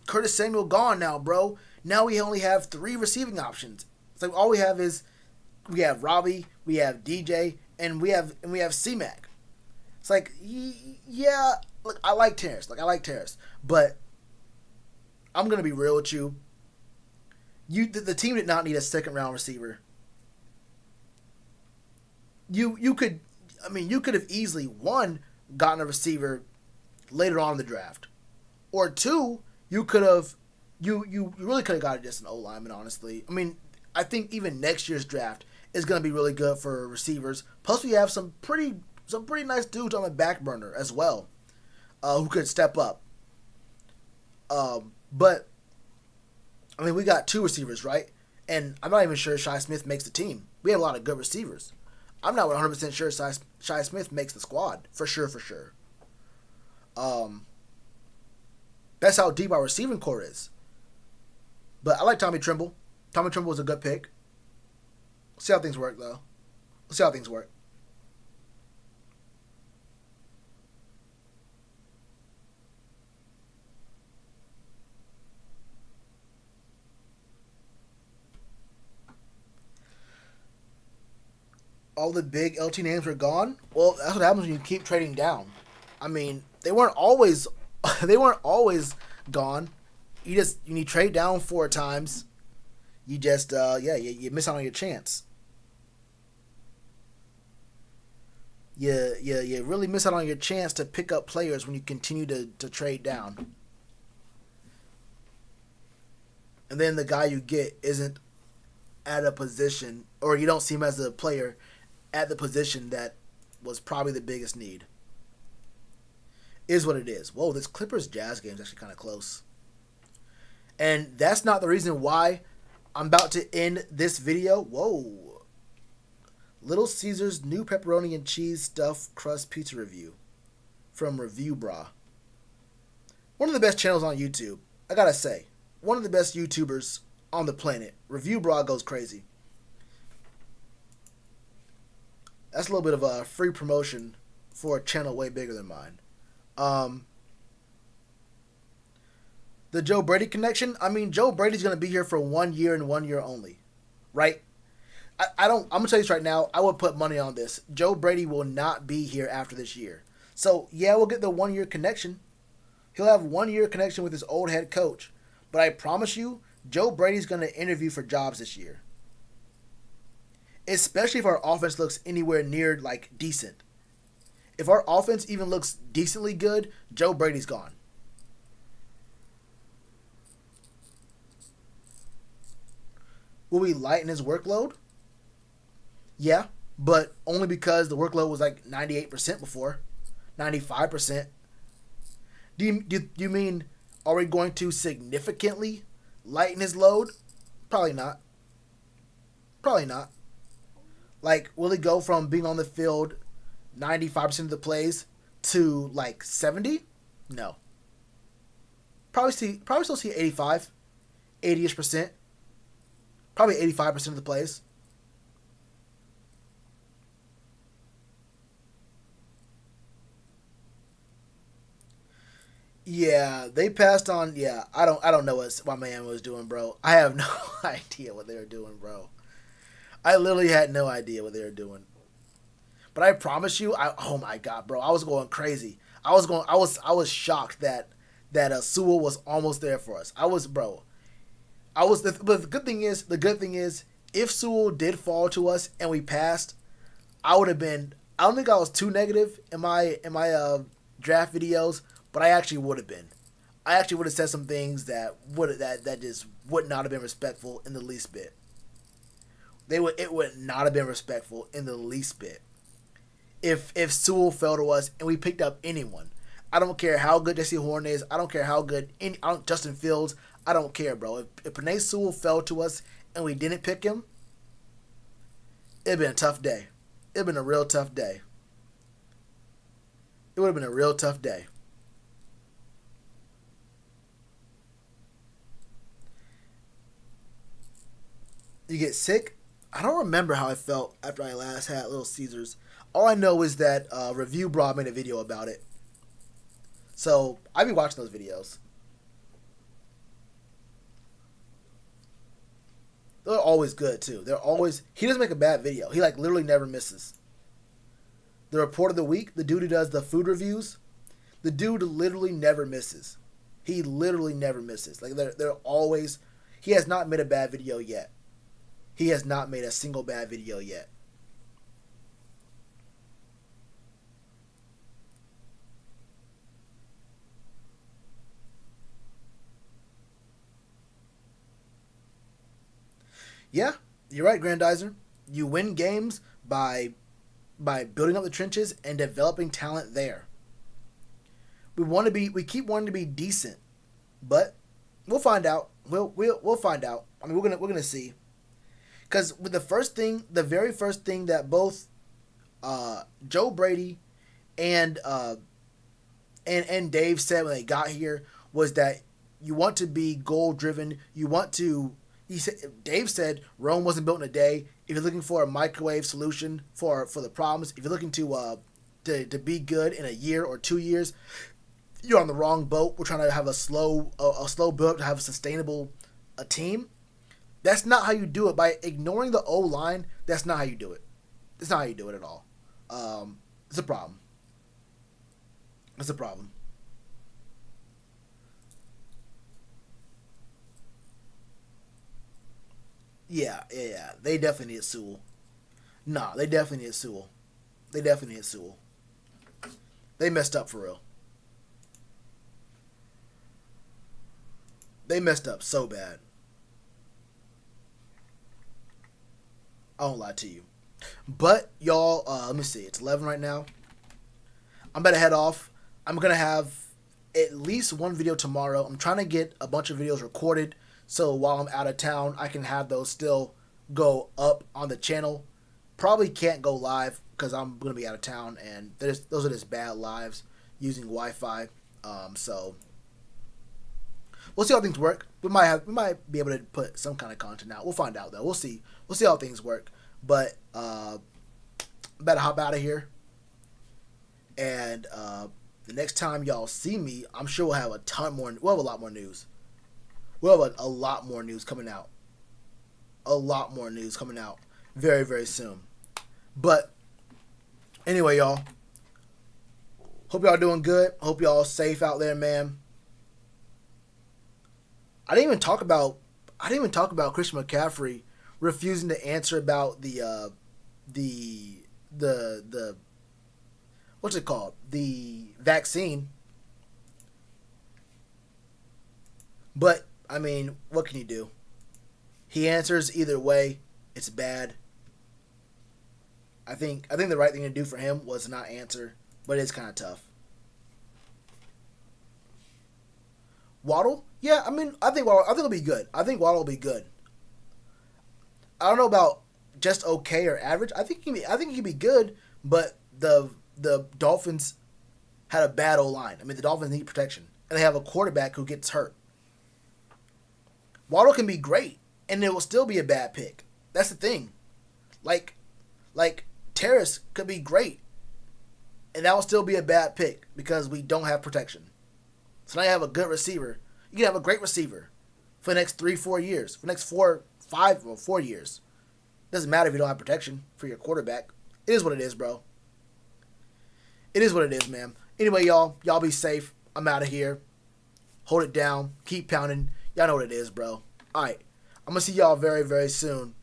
Curtis Samuel gone now, bro. Now we only have 3 receiving options. It's like all we have is we have Robbie, we have DJ, and we have C-Mac. It's like, yeah, look, I like Terrace, but I'm gonna be real with you. The team did not need a second round receiver. You could, you could have easily, one, gotten a receiver later on in the draft, or two, you could have, you really could have got just an O lineman. Honestly, I think even next year's draft is going to be really good for receivers. Plus, we have some pretty nice dudes on the back burner as well, who could step up. But we got 2 receivers, right? And I'm not even sure Shi Smith makes the team. We have a lot of good receivers. I'm not 100% sure Shi Smith makes the squad. For sure. That's how deep our receiving core is. But I like Tommy Tremble. Tommy Tremble was a good pick. We'll see how things work, though. All the big LT names were gone. Well, that's what happens when you keep trading down. They weren't always gone. You need trade down 4 times. You just you miss out on your chance. You really miss out on your chance to pick up players when you continue to trade down. And then the guy you get isn't at a position, or you don't see him as a player at the position that was probably the biggest need. Is what it is. Whoa, this Clippers Jazz game is actually kind of close. And that's not the reason why I'm about to end this video. Whoa. Little Caesars new pepperoni and cheese stuffed crust pizza review from Review Bra. One of the best channels on YouTube. I gotta say, one of the best YouTubers on the planet. Review Bra goes crazy. That's a little bit of a free promotion for a channel way bigger than mine. The Joe Brady connection. Joe Brady's gonna be here for 1 year and 1 year only, right? I'm gonna tell you this right now. I would put money on this. Joe Brady will not be here after this year. So yeah, we'll get the 1 year connection. He'll have 1 year connection with his old head coach. But I promise you, Joe Brady's gonna interview for jobs this year. Especially if our offense looks anywhere near decent. If our offense even looks decently good, Joe Brady's gone. Will we lighten his workload? Yeah, but only because the workload was 98% before, 95%. Do you mean, are we going to significantly lighten his load? Probably not. Will he go from being on the field 95% of the plays to 70? No. Probably still see 85, 80ish percent. Probably 85% of the plays. Yeah, they passed on. Yeah, I don't know what my man was doing, bro. I have no idea what they were doing, bro. I literally had no idea what they were doing. But I promise you, oh my god, bro, I was going crazy. I was shocked that Sewell was almost there for us. But the good thing is, if Sewell did fall to us and we passed, I would have been. I don't think I was too negative in my draft videos, but I actually would have been. I actually would have said some things that just would not have been respectful in the least bit. It would not have been respectful in the least bit. If Sewell fell to us and we picked up anyone, I don't care how good Jesse Horn is. I don't care how good Justin Fields. I don't care, bro. If Penei Sewell fell to us and we didn't pick him, it'd been a tough day. It'd been a real tough day. It would have been a real tough day. You get sick? I don't remember how I felt after I last had Little Caesars. All I know is that Review Bra made a video about it. So, I be watching those videos. They're always good, too. He doesn't make a bad video. He, like, literally never misses. The Report of the Week, the dude who does the food reviews, the dude literally never misses. He literally never misses. Like, they're always... He has not made a bad video yet. He has not made a single bad video yet. Yeah, you're right, Grandizer. You win games by building up the trenches and developing talent there. We keep wanting to be decent, but we'll find out. We'll find out. I mean, we're gonna see. Because with the very first thing that both Joe Brady and Dave said when they got here was that you want to be goal driven. You want to. Dave said Rome wasn't built in a day. If you're looking for a microwave solution for the problems, if you're looking to be good in a year or 2 years, you're on the wrong boat. We're trying to have a slow build to have a sustainable team. That's not how you do it. By ignoring the O-line, that's not how you do it. That's not how you do it at all. It's a problem. It's a problem. Yeah. They definitely need Sewell. Nah, they definitely need Sewell. They definitely need Sewell. They messed up for real. They messed up so bad. I won't lie to you. But y'all, let me see. It's 11 right now. I'm about to head off. I'm gonna have at least one video tomorrow. I'm trying to get a bunch of videos recorded so while I'm out of town, I can have those still go up on the channel. Probably can't go live because I'm gonna be out of town, and those are just bad lives using Wi-Fi. So we'll see how things work. We might be able to put some kind of content out. We'll find out though. We'll see how things work. But better hop out of here. And the next time y'all see me, I'm sure we'll have a ton more. We'll have a lot more news. We'll have a lot more news coming out. A lot more news coming out very, very soon. But anyway, y'all. Hope y'all doing good. Hope y'all safe out there, man. I didn't even talk about Christian McCaffrey refusing to answer about the what's it called? The vaccine. But I mean, what can you do? He answers either way. It's bad. I think the right thing to do for him was to not answer, but it's kind of tough. Waddle? Yeah, I mean, I think it'll be good. I think Waddle will be good. I don't know about just okay or average. I think he can be good, but the Dolphins had a bad O-line. I mean, the Dolphins need protection, and they have a quarterback who gets hurt. Waddle can be great, and it will still be a bad pick. That's the thing. Like Terrace could be great, and that will still be a bad pick because we don't have protection. So now you have a good receiver. You can have a great receiver for the next 3-4 years. For the next 4 years. Doesn't matter if you don't have protection for your quarterback. It is what it is, bro. It is what it is, man. Anyway, y'all be safe. I'm out of here. Hold it down. Keep pounding. Y'all know what it is, bro. All right. I'm going to see y'all very, very soon.